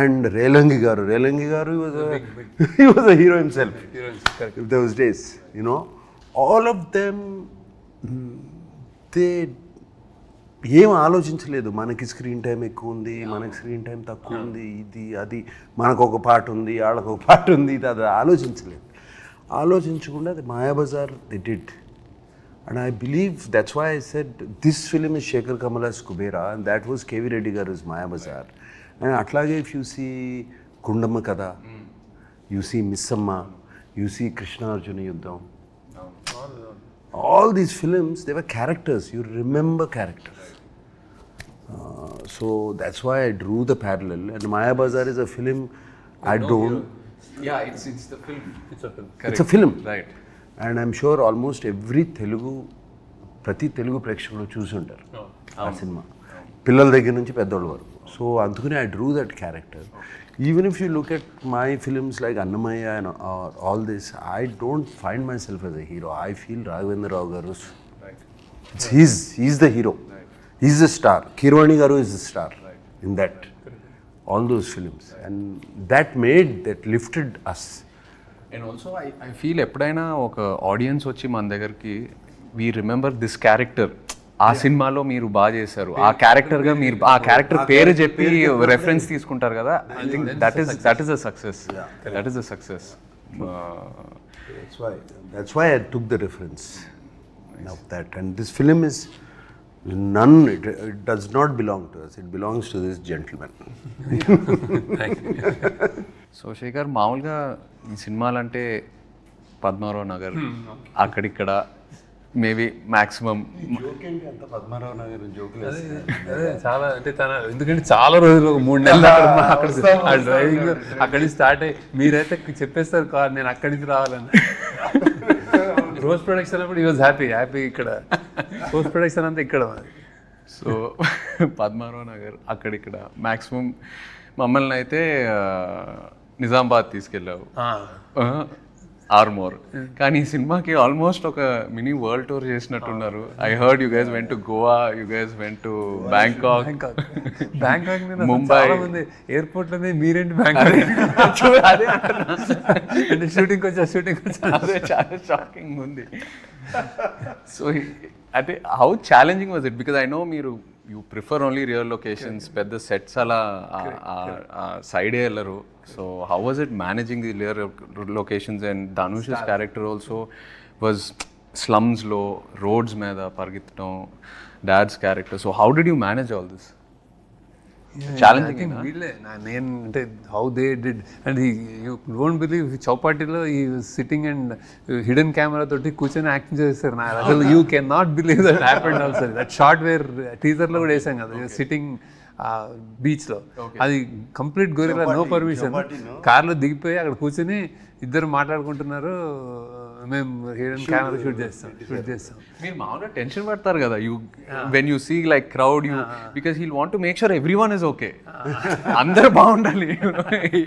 and Relangi garu he was a hero himself. If those days, you know, all of them, they ఏం ఆలోచించలేదు. మనకి screen time ఎక్కువ ఉంది, మనకి screen time తక్కువ ఉంది, ఇది అది, మనకు ఒక పాట ఉంది, వాళ్ళకు ఒక పాట ఉంది, ఇది అది ఆలోచించలేదు. ఆలోచించకుండా అది Mayabazar they did. And I believe that's why I said this film is Shekhar Kamala's Kubera and that was K.V. Reddy garu's Mayabazar. And atlage if you see Kundamma Kada, you see Missamma, you see Krishna Arjuna Yuddham. All these films, they were characters. You remember characters. So that's why I drew the parallel. And Mayabazar is a film I don't... Yeah, it's the film. It's a film. Correct. It's a film. Right. And I'm sure almost every ప్రతి తెలుగు ప్రేక్షకులు చూసి ఉంటారు ఆ cinema, పిల్లల దగ్గర నుంచి పెద్దోళ్ళ వరకు. So అందుకని I drew that character. Even if you look at my films like Annamaya and all this, I don't find myself as a hero. I feel Raghavendra Rao garu, he's the hero. He's the star. Kirwani garu is the star in that, all those films. And that lifted us. And also I feel ఎప్పుడైనా ఒక audience వచ్చి మన దగ్గరికి we remember this character, ఆ సినిమాలో మీరు బాగా చేశారు, ఆ క్యారెక్టర్గా మీరు ఆ క్యారెక్టర్ పేరు చెప్పి రెఫరెన్స్ తీసుకుంటారు కదా. I think that is a success. That is a success. That's why I took the reference of that. And this film is it does not belong to us. It belongs to this gentleman. So Shekhar, మామూలుగా ఈ సినిమాలంటే పద్మారావు నగర్ అక్కడిక్కడ maybe maximum చాలా అంటే ఎందుకంటే చాలా రోజులు 3 నెలలు అక్కడ డ్రైవింగ్ అక్కడి నుంచి స్టార్ట్ అయ్యి మీరైతే చెప్పేస్తారు కార్ నేను అక్కడి నుంచి రావాలని. పోస్ట్ ప్రొడక్షన్ అప్పుడు ఈ వాజ్ హ్యాపీ ఇక్కడ పోస్ట్ ప్రొడక్షన్ అంతా ఇక్కడ. సో పద్మారావు నగర్ అక్కడిక్కడ మ్యాక్సిమం మమ్మల్ని అయితే నిజామాబాద్ తీసుకెళ్ళావు, ఆర్మోర్. కానీ ఈ సినిమాకి ఆల్మోస్ట్ ఒక మినీ వరల్డ్ టూర్ చేసినట్టున్నారు. I heard you guys went to Goa, you guys went to Bangkok, Mumbai. Airport లోనే మీరేంటి బ్యాంకాక్ అంటే షూటింగ్ వచ్చా అదే చాలా షాకింగ్ ఉంది. సో అంటే how challenging was it? Because I know మీరు you prefer only real locations, పెద్ద సెట్స్ అలా సైడే వెళ్ళరు. So how was it managing the real locations? And Dhanush's character also was స్లమ్స్లో రోడ్స్ మీద పరిగెత్తడం, dad's character. So how did you manage all this? Challenging. వీళ్ళే నేను అంటే how they did and you don't believe చౌపాటిలో ఈ సిట్టింగ్ అండ్ హిడెన్ కెమెరా తోటి కూర్చొని యాక్టింగ్ చేస్తారు. నా అసలు you can not believe that happened also. That shot where టీజర్లో కూడా వేసాం కదా, సిట్టింగ్ బీచ్లో. అది కంప్లీట్ గొరిల్లా, నో పర్మిషన్. కార్లో దిగిపోయి అక్కడ కూర్చొని ఇద్దరు మాట్లాడుకుంటున్నారు, మేము హిడెన్ కెమెరా షూట్ చేస్తాం. మీరు మామూలుగా టెన్షన్ పడతారు కదా you when you see like crowd, you because he'll want to make sure everyone is okay. అందరు బాగుండాలి,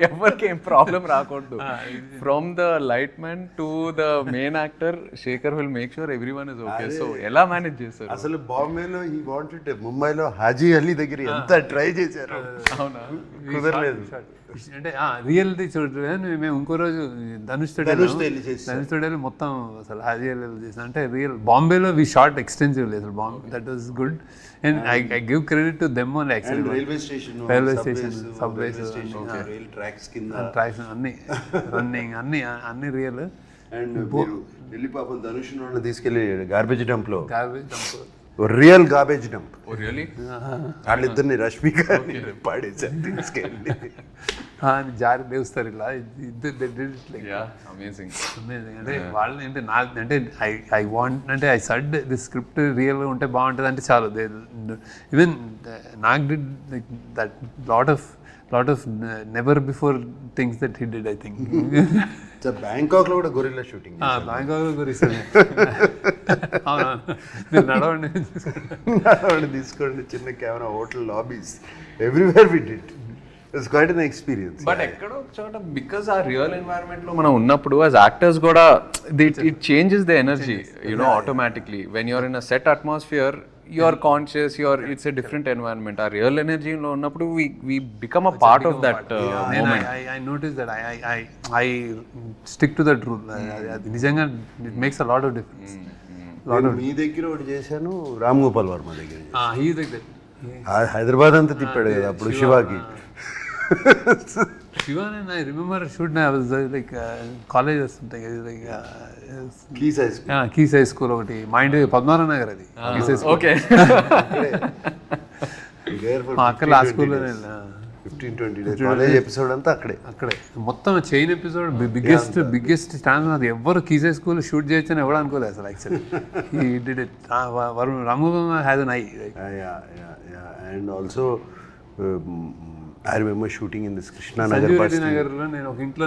ఎవరికి ఏం ప్రాబ్లం రాకూడదు. From the light man to the main actor, Shekhar will make sure everyone is okay. So ఎలా manage చేస్తారు? అసలు బాంబేలో he wanted, ముంబైలో హాజీ అలీ దగ్గర ఎంత ట్రై చేశారు. అవునా, కుదరలేదు. అంటే రియల్టీ చూడండి. మేము ఇంకో రోజు ధనుష్ తోడేలు మొత్తం అసలు హాజీ చేసిన అంటే రియల్ బాంబేలో వి షార్ట్ ఎక్స్టెన్సివ్లీ. అసలు Bombay that was good. And I give credit to them only. Actually railway station, subways, tracks అన్ని రన్నింగ్ అన్ని రియల్. అండ్ ఢిల్లీ పాపం ధనుష్ తీసుకెళ్ళి garbage dump real garbage dump. వాళ్ళిద్దరిని రష్మిక పాడేసారు తీసుకెళ్ళి, జారి లేస్తారు ఇలా. అమేజింగ్. అంటే వాళ్ళని అంటే నాకు అంటే ఐ వాంట్ అంటే ఐ సడ్ ది స్క్రిప్ట్ రియల్గా ఉంటే బాగుంటుంది అంటే చాలు. ఈవెన్ నాకు did like that lot of never before things that he did. I think Bangkok లో కూడా గొరిల్లా షూటింగ్, బ్యాంకాక్ లో గొరిల్లా. మీరు నడవండి తీసుకోండి, చిన్న camera, hotel lobbies, everywhere we did. It's quite an experience. But ఎక్కడో చోట బికాస్ ఆ రియల్ ఎన్వైరన్మెంట్ లో మనం ఉన్నప్పుడు యాజ్ యాక్టర్స్ కూడా it changes the energy, you know, automatically. When you're in a set atmosphere, you are conscious, it's a different environment. Our real energy lo unnappudu we become a part of that moment. I noticed that I stick to that rule. Nijanga it makes a lot of difference. మీ దగ్గర ఒకటి చేశాను, రామ్ గోపాల్ వర్మ దగ్గర. he is like that. Hyderabad అంతా తిప్పాడు కదా అప్పుడు శివాకి. Shiva and I remember shooting, I was like college or something, like Keys High School. Keys High School ఒకటి మా ఇంటి పద్మారావు నగర్ అది. ఓకే, అక్కడ ఆ స్కూల్లో 15-20 days కాలేజ్ ఎపిసోడ్ అంతా అక్కడే మొత్తం చైన్ ఎపిసోడ్. Biggest stand. అది ఎవరు కీస్ హై స్కూల్ షూట్ చేయొచ్చని ఎవరు అనుకోలేదు అసలు. Actually he did it. Ramgopal has an eye. And also I remember shooting in this Krishna Nagar bus. Sanjeev Nagar lo nenu oka intlo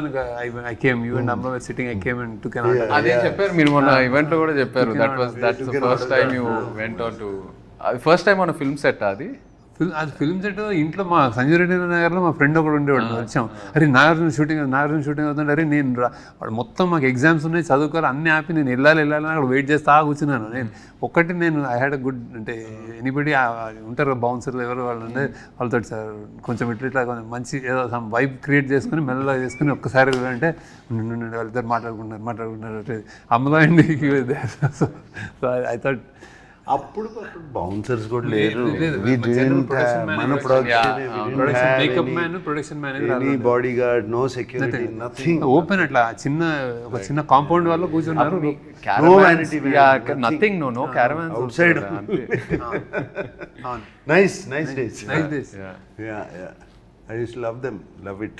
I came, you and Amma were sitting, I came and took an auto. అదే చెప్పారు మీరు మొన్న event లో కూడా చెప్పారు. that's the first time you went on to first time on a film set. అది అది film set ఇంట్లో మా సంజయ్ రెడ్డి నగర్లో మా ఫ్రెండ్ ఒకడు ఉండేవాడు. వచ్చాం, అరే నాగార్జున షూటింగ్ అవుతుంది, అరే నేను వాడు మొత్తం మాకు ఎగ్జామ్స్ ఉన్నాయి చదువుకోవాలి అన్నీ ఆపి నేను వెళ్ళాలి అక్కడ వెయిట్ చేస్తా కూర్చున్నాను. నేను ఐ హ్యాడ్ అ గుడ్ అంటే ఎనీబడి ఉంటారు బౌన్సర్లు ఎవరు వాళ్ళు అంటే వాళ్ళతో సార్ కొంచెం ఇట్లా కొంచెం మంచి ఏదో సమ్ వైబ్ క్రియేట్ చేసుకుని మెల్లగా చేసుకుని ఒక్కసారి అంటే వాళ్ళిద్దరు మాట్లాడుకుంటున్నారు అమ్మలో అండి. సో ఐ థాట్ అప్పుడు బౌన్సర్స్ కూడా లేరు, మన production bodyguard, no security, nothing, open అట్లా ఒక చిన్న కాంపౌండ్ వాళ్ళు కూర్చున్నారు. Nothing, no caravans outside. Nice days. I used to love them, love it.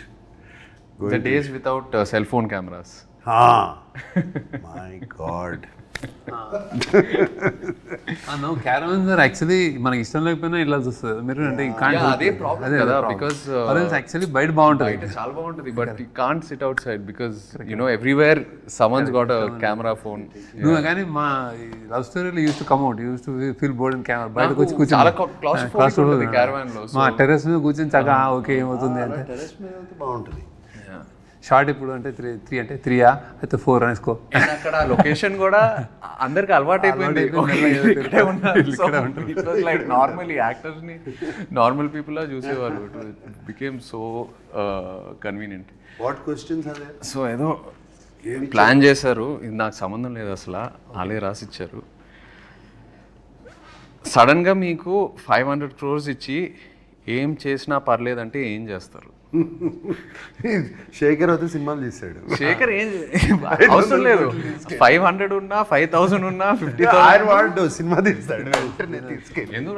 The days without cell phone cameras. My God. No caravans or actually మనకి ఇష్టం లేకపోయినా ఇలా చూస్తుంది మీరు అంటే అదే ప్రాబ్లం కదా, బికాజ్ యాక్చువల్లీ బయట బాగుంటుంది, చాలా బాగుంటుంది, but you can't SIT out side because you know everywhere someone's got a camera phone. నువ్వు కానీ మా లవ్ స్టోరీలో use to come out, use to feel bored and camera బయటకు వచ్చి కూర్చొని చాలా క్లాస్ ఉంటుంది క్యారవాన్ లో. మా టెర్రస్ మీద కూర్చొని చక్కగా ఓకే ఏమవుతుంది అంటే టెర్రస్ మీద బాగుంటుంది. షార్ట్ ఇప్పుడు అంటే 3 అంటే 3 అయితే 4 అనేసుకో. అక్కడ లొకేషన్ కూడా అందరికి అలవాటు అయిపోయింది, లైక్ నార్మల్ యాక్టర్స్ ని నార్మల్ పీపుల్ లా చూసేవాళ్ళు. It became so convenient. What questions are there? So ఏదో ప్లాన్ చేశారు, ఇది నాకు సంబంధం లేదు అసలు, వాళ్ళే రాసిచ్చారు. సడన్గా మీకు 500 crores ఇచ్చి ఏం చేసినా పర్లేదంటే ఏం చేస్తారు? శేఖర్ అయితే సినిమాలు తీస్తాడు. శేఖర్ ఏం అవసరం లేదు, 500 ఉన్నా 5000 ఉన్నా 50,000 సినిమా తీస్తాడు. ఎందుకు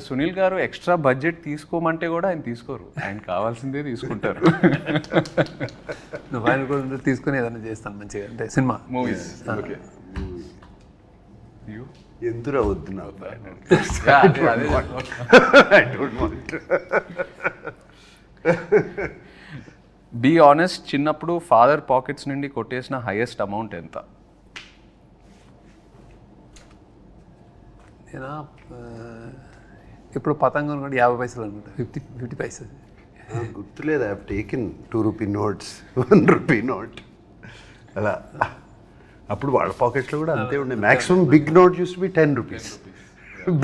సునీల్ గారు ఎక్స్ట్రా బడ్జెట్ తీసుకోమంటే కూడా ఆయన తీసుకోరు, ఆయన కావాల్సిందే తీసుకుంటారు. ఆయన కూడా తీసుకుని ఏదైనా చేస్తాను మంచిగా అంటే సినిమా మూవీస్. ఓకే ఎందుకు వద్దు నాకు. బీ ఆనెస్ట్, చిన్నప్పుడు ఫాదర్ పాకెట్స్ నుండి కొట్టేసిన హైయెస్ట్ అమౌంట్ ఎంత? నేను ఇప్పుడు పతంగం కూడా 50 పైసలు అనమాట, 50 పైసలు గుర్తులేదు. I have taken 2 rupee notes, 1 rupee note అలా. అప్పుడు వాళ్ళ పాకెట్లో కూడా అంతే ఉండే. Maximum big note used to be 10 rupees.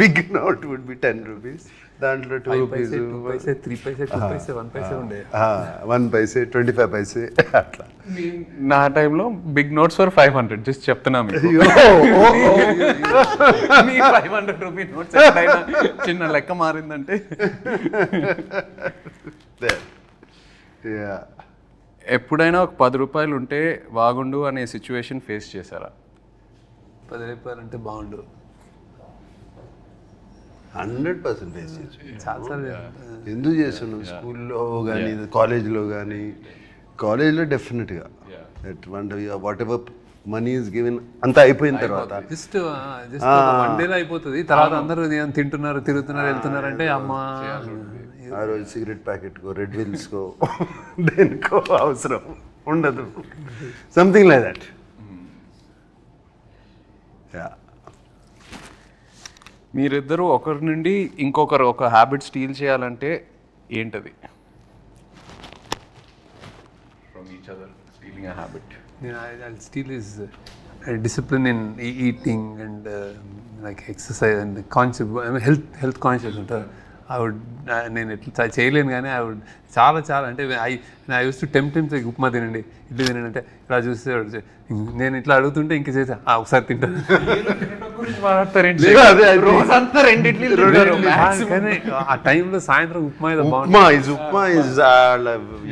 Big note would be 10 rupees. దాంట్లో 2 rupees, 2 పైసే, 3 పైసే, 2 పైసే, 1 పైసే ఉండే. 1 పైసే, 25 పైసే అట్లా. నా టైంలో బిగ్ నోట్స్ ఫర్ 500, జస్ట్ చెప్తున్నా మీకు. 500 రూపీ నోట్స్ చిన్న లెక్క మారిందంటే. ఎప్పుడైనా ఒక 10 రూపాయలు ఉంటే బాగుండు అనే సిచ్యువేషన్ ఫేస్ చేశారా? 10 రూపాయలు అంటే బాగుండు 100% ఫేస్ చేసి. చాలాసార్లు ఎందుకు చేస్తున్నాం? స్కూల్లో కానీ కాలేజ్లో కానీ. కాలేజ్లో డెఫినెట్గా what ever money is given అంతా అయిపోయిన తర్వాత జస్ట్ 1 డేలో అయిపోతుంది. తర్వాత అందరూ తింటున్నారు, తిరుగుతున్నారు, వెళ్తున్నారు అంటే అమ్మ ఆ రోజు సిగరెట్ ప్యాకెట్కో, రెడ్ విల్స్కో, దేనికో అవసరం ఉండదు. Something like that. మీరిద్దరూ ఒకరి నుండి ఇంకొకరు ఒక హ్యాబిట్ స్టీల్ చేయాలంటే ఏంటది? From each other stealing a habit. I'll steal is discipline in eating and like exercise and conscious, I mean health conscious ఉంటారు. నేను ఎట్లా చేయలేను కానీ చాలా అంటే I use to tempt upma తినండి, ఇడ్లీ తినండి అంటే ఇలా చూస్తే నేను ఇట్లా అడుగుతుంటే ఇంక చేసా ఒకసారి తింటాను. కానీ ఆ టైంలో సాయంత్రం ఉప్మా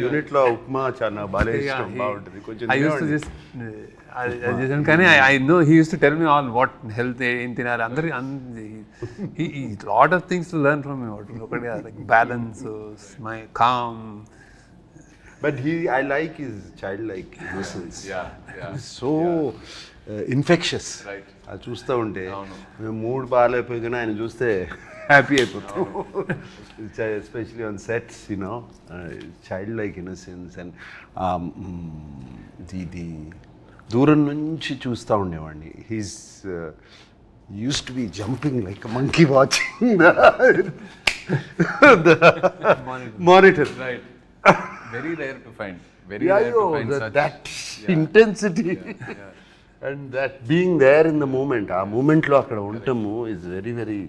యూనిట్లో ఉప్మా చాలా బాగుంటుంది. ఐ యూస్ టు జస్ట్ కానీ I know he use to tell me all what health ఏం తినాలి అందరి lot of things to learn from me. ఒకటి like balance, my calm. But I like his childlike innocence. So infectious. Right. అది చూస్తూ ఉంటే మేము mood బాగాలేకపోయినా ఆయన చూస్తే హ్యాపీ అయిపోతాం. Especially on sets, you know, child-like innocence. And the దూరం నుంచి చూస్తూ ఉండేవాడిని. He's use to B jumping like monkey watching the monitor. Right. Very rare to find. Very Yeah, rare to find such. that intensity. And that being there in the moment, ఆ మూమెంట్లో అక్కడ ఉండటము is very, very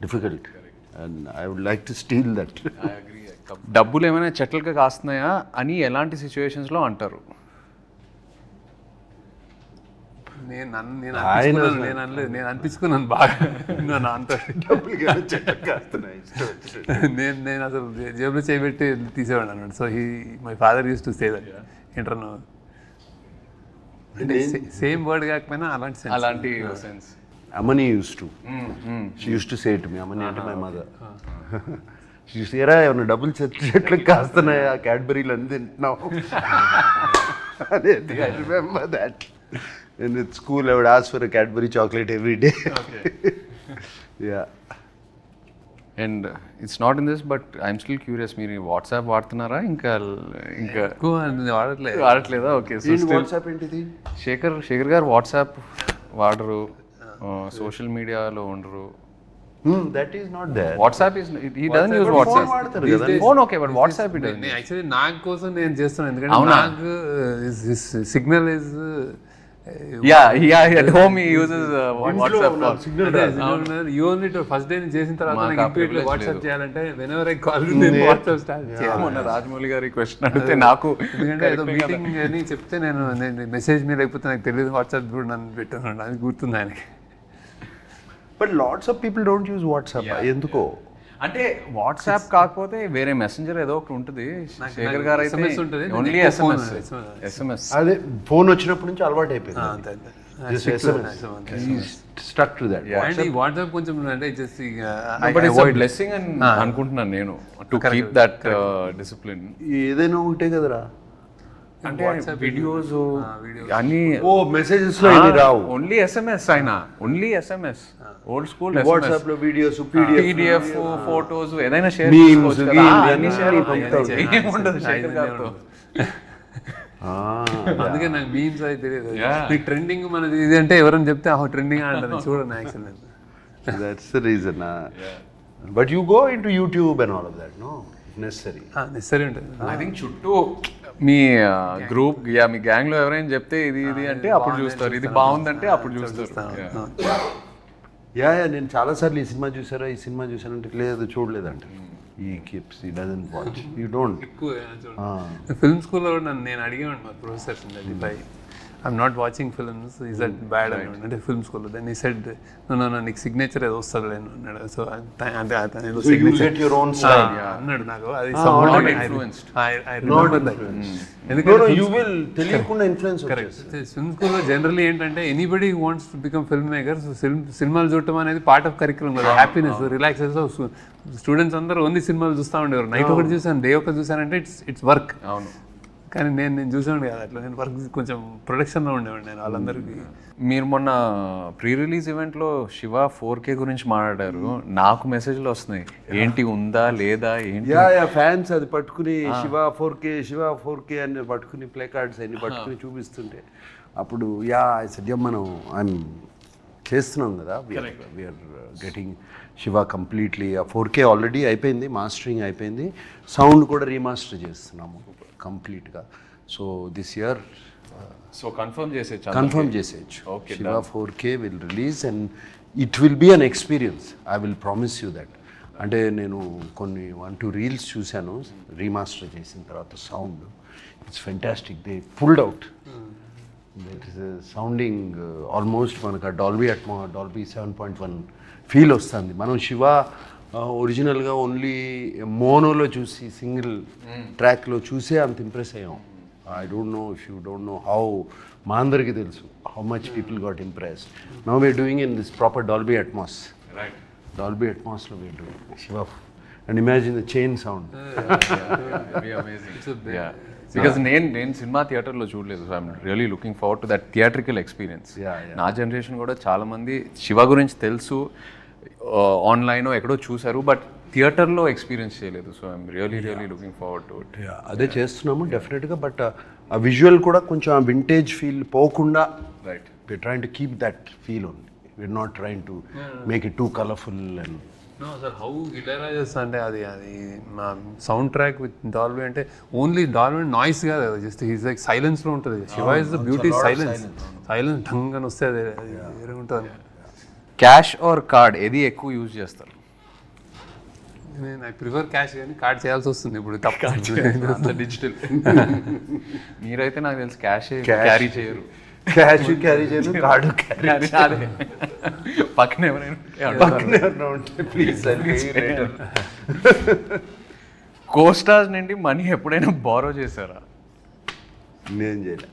difficult. And I would like to steal that. I agree. డబ్బులు ఏమైనా చెట్లుగా కాస్తున్నాయా అని ఎలాంటి సిచ్యువేషన్స్లో అంటారు? నేను అనలేదు, నేను అనిపించుకున్నాను బాగా. అంత నేను అసలు జేబులో చేయబెట్టి తీసేవాడు అన్నాడు. So my father use to say that. ఏంటన్నా అంటే సేమ్ వర్డ్ కాకపోయినా అలాంటి sense. Amani used to. She used to say to me, Amani అంటే my mother. She used to say, "Era, ఏమన్నా డబ్బులు చెట్లు కాస్తున్నాయా, క్యాడ్బరీలు అన్ని తింటున్నావు." I remember that. And at school, I would ask for a Cadbury chocolate every day. Okay. Yeah. And it's not in this but I'm still curious, మీరు WhatsApp వాడుతున్నారా? ఇంకా ఎక్కువ వాడట్లేదా? Okay. So WhatsApp ఏంటిది? శేఖర్ గారు వాట్సాప్ వాడరు, social మీడియాలో ఉండరు. That is not there. WhatsApp is he doesn't use WhatsApp. Phone okay, but WhatsApp it doesn't. Actually నాకు కోసం నేను చేస్తున్నాను, ఎందుకంటే నాకు signal is yeah at home he uses WhatsApp call. You only to first day చేసిన తర్వాత నాకు ఇప్పటికే వాట్సాప్ చేయాలంటే whenever I call you నేను వాట్సాప్ స్టార్ట్ చేయాలి. మొన్న రాజమౌళి గారి క్వశ్చన్ అడిగితే నాకు ఎందుకంటే ఏదో మీటింగ్ అని చెప్తే నేను మెసేజ్ మీ లేకపోతే నాకు తెలియదు వాట్సాప్ కూడా నన్ను పెట్టాను, అది గుర్తుంది ఆయనకి. But lots of people don't use WhatsApp. ఎందుకో అంటే వాట్సాప్ కాకపోతే వేరే మెసెంజర్ ఏదో ఒకటి ఉంటుంది. శేఖర్ గారు అయితే ఓన్లీ SMS. అదే ఫోన్ వచ్చినప్పటి నుంచి అలవాటు అయిపోయింది. Stuck to that. వాట్సాప్ కొంచెం అంటే just but it's a blessing అని అనుకుంటున్నాను నేను, టు కీప్ దట్ డిసిప్లిన్. ఏదైనా ఉంటే కదరా, అంటే వీడియోస్ అన్ని మెసేజెస్ లో ఇది రావు, ఓన్లీ SMS అయినా, only SMS. Old school WhatsApp లో వీడియోస్, PDF ఫోటోస్ ఏదైనా షేర్ అందుకే నాకు మీమ్స్ అయితే తెలియదు. మీకు ట్రెండింగ్ మనది ఇది అంటే ఎవరైనా చెప్తే ట్రెండింగ్ అంటారు, చూడండి actual. That's the reason. But you go into YouTube and all of that, no? Necessary ఉంటుంది. ఐ థింక్ చుట్టూ మీ గ్రూప్ మీ గ్యాంగ్ లో ఎవరైనా చెప్తే ఇది అంటే అప్పుడు చూస్తారు, ఇది బాగుందంటే అప్పుడు చూస్తారు. నేను చాలాసార్లు ఈ సినిమా చూసారా, ఈ సినిమా చూసానంటే లేదు చూడలేదంటే ఈ కీప్స్ ఈ doesn't watch, you don't. Film స్కూల్లో నేను అడిగాను మా professors, I'm not watching films, is that bad? అంటే ఫిల్మ్ స్కూల్లో దెన్ he said no నీకు సిగ్నేచర్ ఏదో వస్తుంది అన్నాడు. సో అంటే అన్నాడు నాకు, అది I remember that. ఎందుకంటే you will తెలియకుండా ఇన్ఫ్లుయెన్స్. ఫిల్మ్ స్కూల్లో జనరల్లీ ఏంటంటే anybody who wants to become film maker, so సినిమాలు చూడటం అనేది పార్ట్ ఆఫ్ కరిక్యులం కదా, హ్యాపీనెస్, రిలాక్సేషన్. స్టూడెంట్స్ అందరూ ఓన్లీ సినిమాలు చూస్తూ ఉండేవారు. నైట్ ఒకటి చూసాను, డే ఒకటి చూసానంటే ఇట్స్ వర్క్. అవును, కానీ నేను చూసేవాడిని కదా అట్లా, నేను వర్క్ కొంచెం ప్రొడక్షన్లో ఉండేవాడిని నేను వాళ్ళందరికీ. మీరు మొన్న ప్రీ రిలీజ్ ఈవెంట్లో శివ 4K గురించి మాట్లాడారు, నాకు మెసేజ్లు వస్తున్నాయి, ఏంటి ఉందా లేదా ఏంటి. ఫ్యాన్స్ అది పట్టుకుని శివ 4K అని పట్టుకుని ప్లే కార్డ్స్ అన్ని పట్టుకుని చూపిస్తుంటే అప్పుడు సద్యం మనం ఐఎమ్ చేస్తున్నాం కదా, we're getting Shiva completely 4K already అయిపోయింది, మాస్టరింగ్ అయిపోయింది, సౌండ్ కూడా రీమాస్టర్ చేస్తున్నాము కంప్లీట్గా. సో దిస్ ఇయర్ కన్ఫర్మ్ చేసేయచ్చు. Shiva 4K will release and it will be an experience, I will promise you that. అంటే నేను కొన్ని 1-2 రీల్స్ చూశాను రీమాస్టర్ చేసిన తర్వాత, sound it's fantastic. They pulled out, that is sounding almost మనకు డాల్బీ 7.1 ఫీల్ వస్తుంది. మనం శివ ఒరిజినల్గా ఓన్లీ మోనోలో చూసి సింగిల్ ట్రాక్లో చూసే అంత ఇంప్రెస్ అయ్యాం. I don't know if you don't know how, మా అందరికీ తెలుసు how much people got impressed. Now we are doing in this proper Dolby Atmos. Dolby అట్మాస్లో we are doing Siva and imagine the chain sound. Because నేను cinema థియేటర్లో చూడలేదు, so I'm really looking forward to that theatrical experience. నా generation కూడా చాలామంది శివ గురించి తెలుసు, online ఎక్కడో చూసారు, బట్ థియేటర్లో ఎక్స్పీరియన్స్ చేయలేదు. So I'm really looking forward to it. అదే చేస్తున్నాము డెఫినెట్గా, బట్ ఆ విజువల్ కూడా కొంచెం ఆ వింటేజ్ ఫీల్ పోకుండా, we are trying to keep that feel only, we are not trying to make it too colourful. And no sir how Ilaiyaraaja అంటే అది మా సౌండ్ ట్రాక్ విత్ డాల్బీ అంటే ఓన్లీ డాల్బీ నాయిస్ కాదు, జస్ట్ హీస్ లైక్ సైలెన్స్లో ఉంటుంది. Siva is the beauty silence ఢంగ్ అని వస్తే అది వేరే ఉంటుంది. క్యాష్ ఆర్ కార్డ్ ఏది ఎక్కువ యూజ్ చేస్తారు? నేను ఐ ప్రిఫర్ క్యాష్, కానీ కార్డ్ చేయాల్సి వస్తుంది ఇప్పుడు తప్ప. డిజిటల్. మీరైతే నాకు తెలుసు క్యాష్ క్యారీ చేయరు. క్యాష్ క్యారీ చేయను, కార్డు క్యారీ. పక్కన ఎవరైనా ఉంటే ప్లీజ్ కోస్టార్స్ నుండి మనీ ఎప్పుడైనా బారో చేశారా? నేను చేయలే.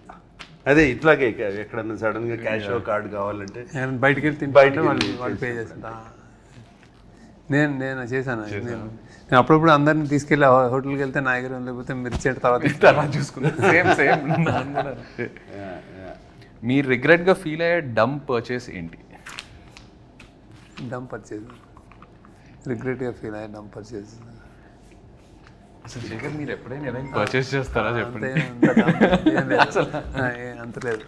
అదే ఇట్లాగే ఎక్కడన్నా సడన్ గా క్యాష్ కార్డు కావాలంటే బయటికి వెళ్ళి తింటే వాళ్ళు పే చేస్తా. నేను చేశాను. నేను అప్పుడప్పుడు అందరిని తీసుకెళ్ళి హోటల్కి వెళ్తే నా దగ్గర లేకపోతే మీరు ఇచ్చేట తర్వాత చూసుకున్నాను. సేమ్ మీరు రిగ్రెట్గా ఫీల్ అయ్యే డమ్ పర్చేస్ ఏంటి? డమ్ పర్చేజ్ రిగ్రెట్గా ఫీల్ అయ్యే డమ్ పర్చేజ్ అసలు శేఖర్ మీరు ఎప్పుడైనా ఎలా పర్చేస్ చేస్తారా చెప్పండి. అంత లేదు.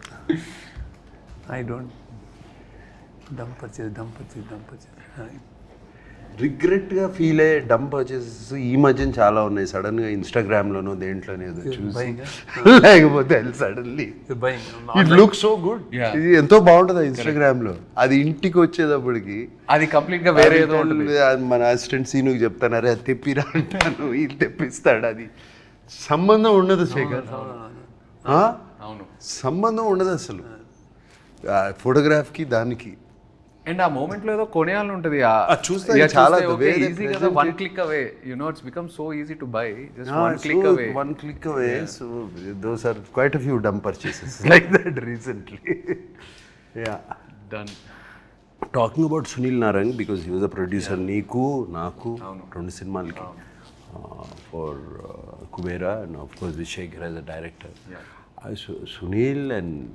I don't dumb purchase. రిగ్రెట్గా ఫీల్ అయ్యే డమ్ పర్చేసెస్ ఈ మధ్యన చాలా ఉన్నాయి. సడన్గా ఇన్స్టాగ్రామ్లోనో దేంట్లోనే చూసి లేకపోతే suddenly it look so good, ఇది ఎంతో బాగుంటుంది ఇన్స్టాగ్రామ్లో. అది ఇంటికి వచ్చేటప్పటికి అది కంప్లీట్గా వేరే ఏదో ఉంటుంది. మన అసిస్టెంట్ సీనుకి చెప్తాను, అరే అది తెప్పిరా అంటాను, ఇది తెప్పిస్తాడు. అది సంబంధం ఉండదు శేఖర్, అవును సంబంధం ఉండదు అసలు ఫోటోగ్రాఫ్కి దానికి. అండ్ ఆ మూమెంట్ లో ఏదో కొనేయాలని ఉంటుంది. చూస్తే చాలా ఈజీ కదా, one click away, you know it's become so easy to buy, just one click away. So those are quite a few dumb purchases like that recently. Yeah, done. Talking about Sunil Narang, because he was a producer, నీకు నాకు 2 సినిమాలకి for Kubera, and of course Vishekar as a director. Sunil, and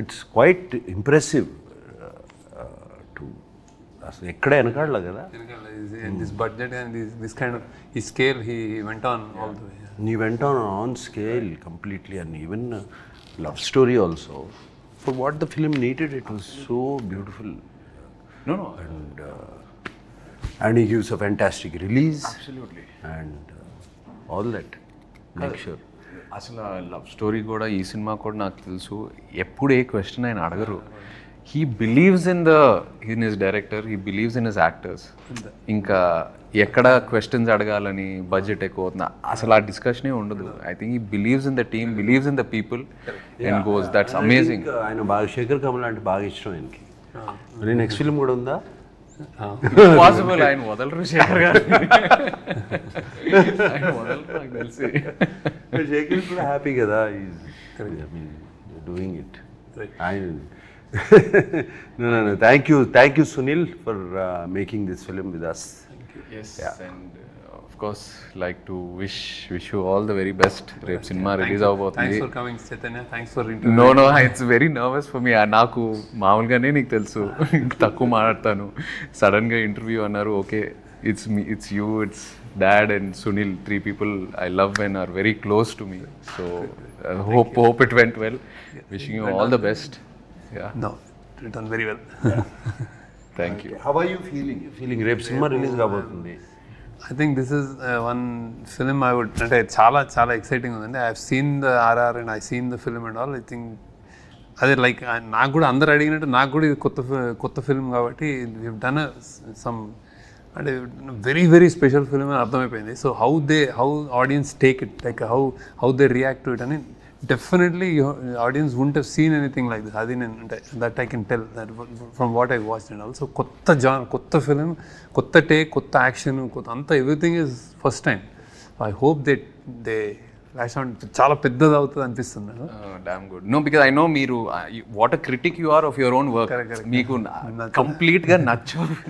it's quite impressive. అసలు ఎక్కడ వెనకాడలే కదా. This budget and this kind of ఈ scale he went on all the way. He went on scale completely, and even love story also. For what the film needed, it was so beautiful. No. And he gives a fantastic release. Absolutely. And all that. Make sure. అసలు love story కూడా ఈ cinema కూడా నాకు తెలుసు ఎప్పుడు ఏ question ఆయన అడగరు. He believes in his director, he believes in his actors. ఇంకా ఎక్కడ క్వశ్చన్స్ అడగాలని బడ్జెట్ ఎక్కువ అవుతుంది అసలు ఆ డిస్కషనే ఉండదు. I think he believes in the team, believes in the people and goes. That's amazing. ఆయన బాగా శేఖర్ కమల్ అంటే బాగా ఇష్టం ఆయనకి. మరి నెక్స్ట్ ఫిల్మ్ కూడా ఉందా? పాసిబుల్. ఆయన వదలరు శేఖర్ గారు, ఆయన వదలరు నాకు తెలిసి. శేఖర్ కూడా హ్యాపీ కదా, doing it. No. Thank you, Sunil, for making this film with us. Thank you. Yes, yeah. And of course, like to wish you all the very best. Rep cinema release avabothundi. Thanks for coming, Chaitanya. Thanks for interview. No, it's very nervous for me. Naaku maamulgane neeku telusu takku maadtanu. Sudden ga interview annaru. Okay, it's me, it's you, it's Dad and Sunil, 3 people I love and are very close to me. So hope it went well. Wishing you all the best. Yeah. No, it done very well. Thank you. How are you feeling? Rep cinema release కాబోతుంది. I think this is one film I would, అంటే చాలా exciting ఉందండి. I have seen the RR and I seen the film and all. I think అదే like నాకు కూడా అందరు అడిగినట్టు నాకు కూడా ఇది కొత్త ఫిల్మ్ కాబట్టి వీ హావ్ డన్ సమ్ అంటే వెరీ వెరీ స్పెషల్ ఫిల్మ్ అని అర్థమైపోయింది. So how audience take it, like how they react to it అని definitely audience wouldn't have seen anything like this. Adi nen that I can tell that from what I watched and also kotta genre, kotta film, kotta take, kotta action, kotta anta everything is first time. So I hope that they lash on చాలా పెద్దది అవుతుంది అనిపిస్తుంది. Damn good. No, because I know మీరు what a critic you are of your own work. మీకు complete గా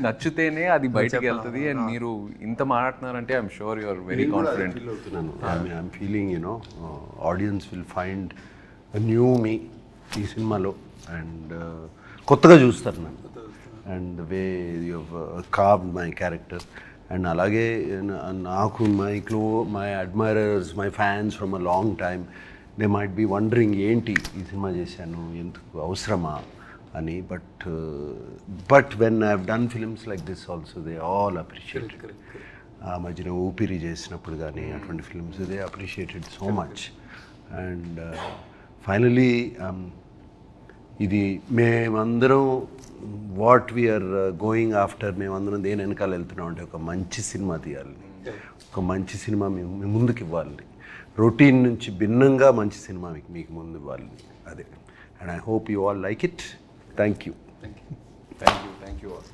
నచ్చితేనే అది బయటికి వెళ్తుంది. అండ్ మీరు ఇంత మాట్లాడుతున్నారంటే I'm sure you are very confident. I'm feeling audience will find new me ఈ సినిమాలో, అండ్ కొత్తగా చూస్తారు నన్ను, and the way you have carved my character. And అలాగే నాకు my admirers, my fans from a long time, they might be wondering ఏంటి ఈ cinema చేశాను, ఎందుకు అవసరమా, అని. But when I have done films like this also they all appreciated. ఆ మధ్యన ఊపిరి చేసినప్పుడు కానీ అటువంటి films they appreciated so much. And finally ఇది మేమందరం వాట్ వీఆర్ గోయింగ్ ఆఫ్టర్, మేమందరం దేని వెనకాల వెళ్తున్నాం అంటే ఒక మంచి సినిమా తీయాలి, ఒక మంచి సినిమా మీ ముందుకు ఇవ్వాలి, రొటీన్ నుంచి భిన్నంగా మంచి సినిమా మీకు ముందు ఇవ్వాలి. అదే. And I hope you all like it. Thank you. Thank you all.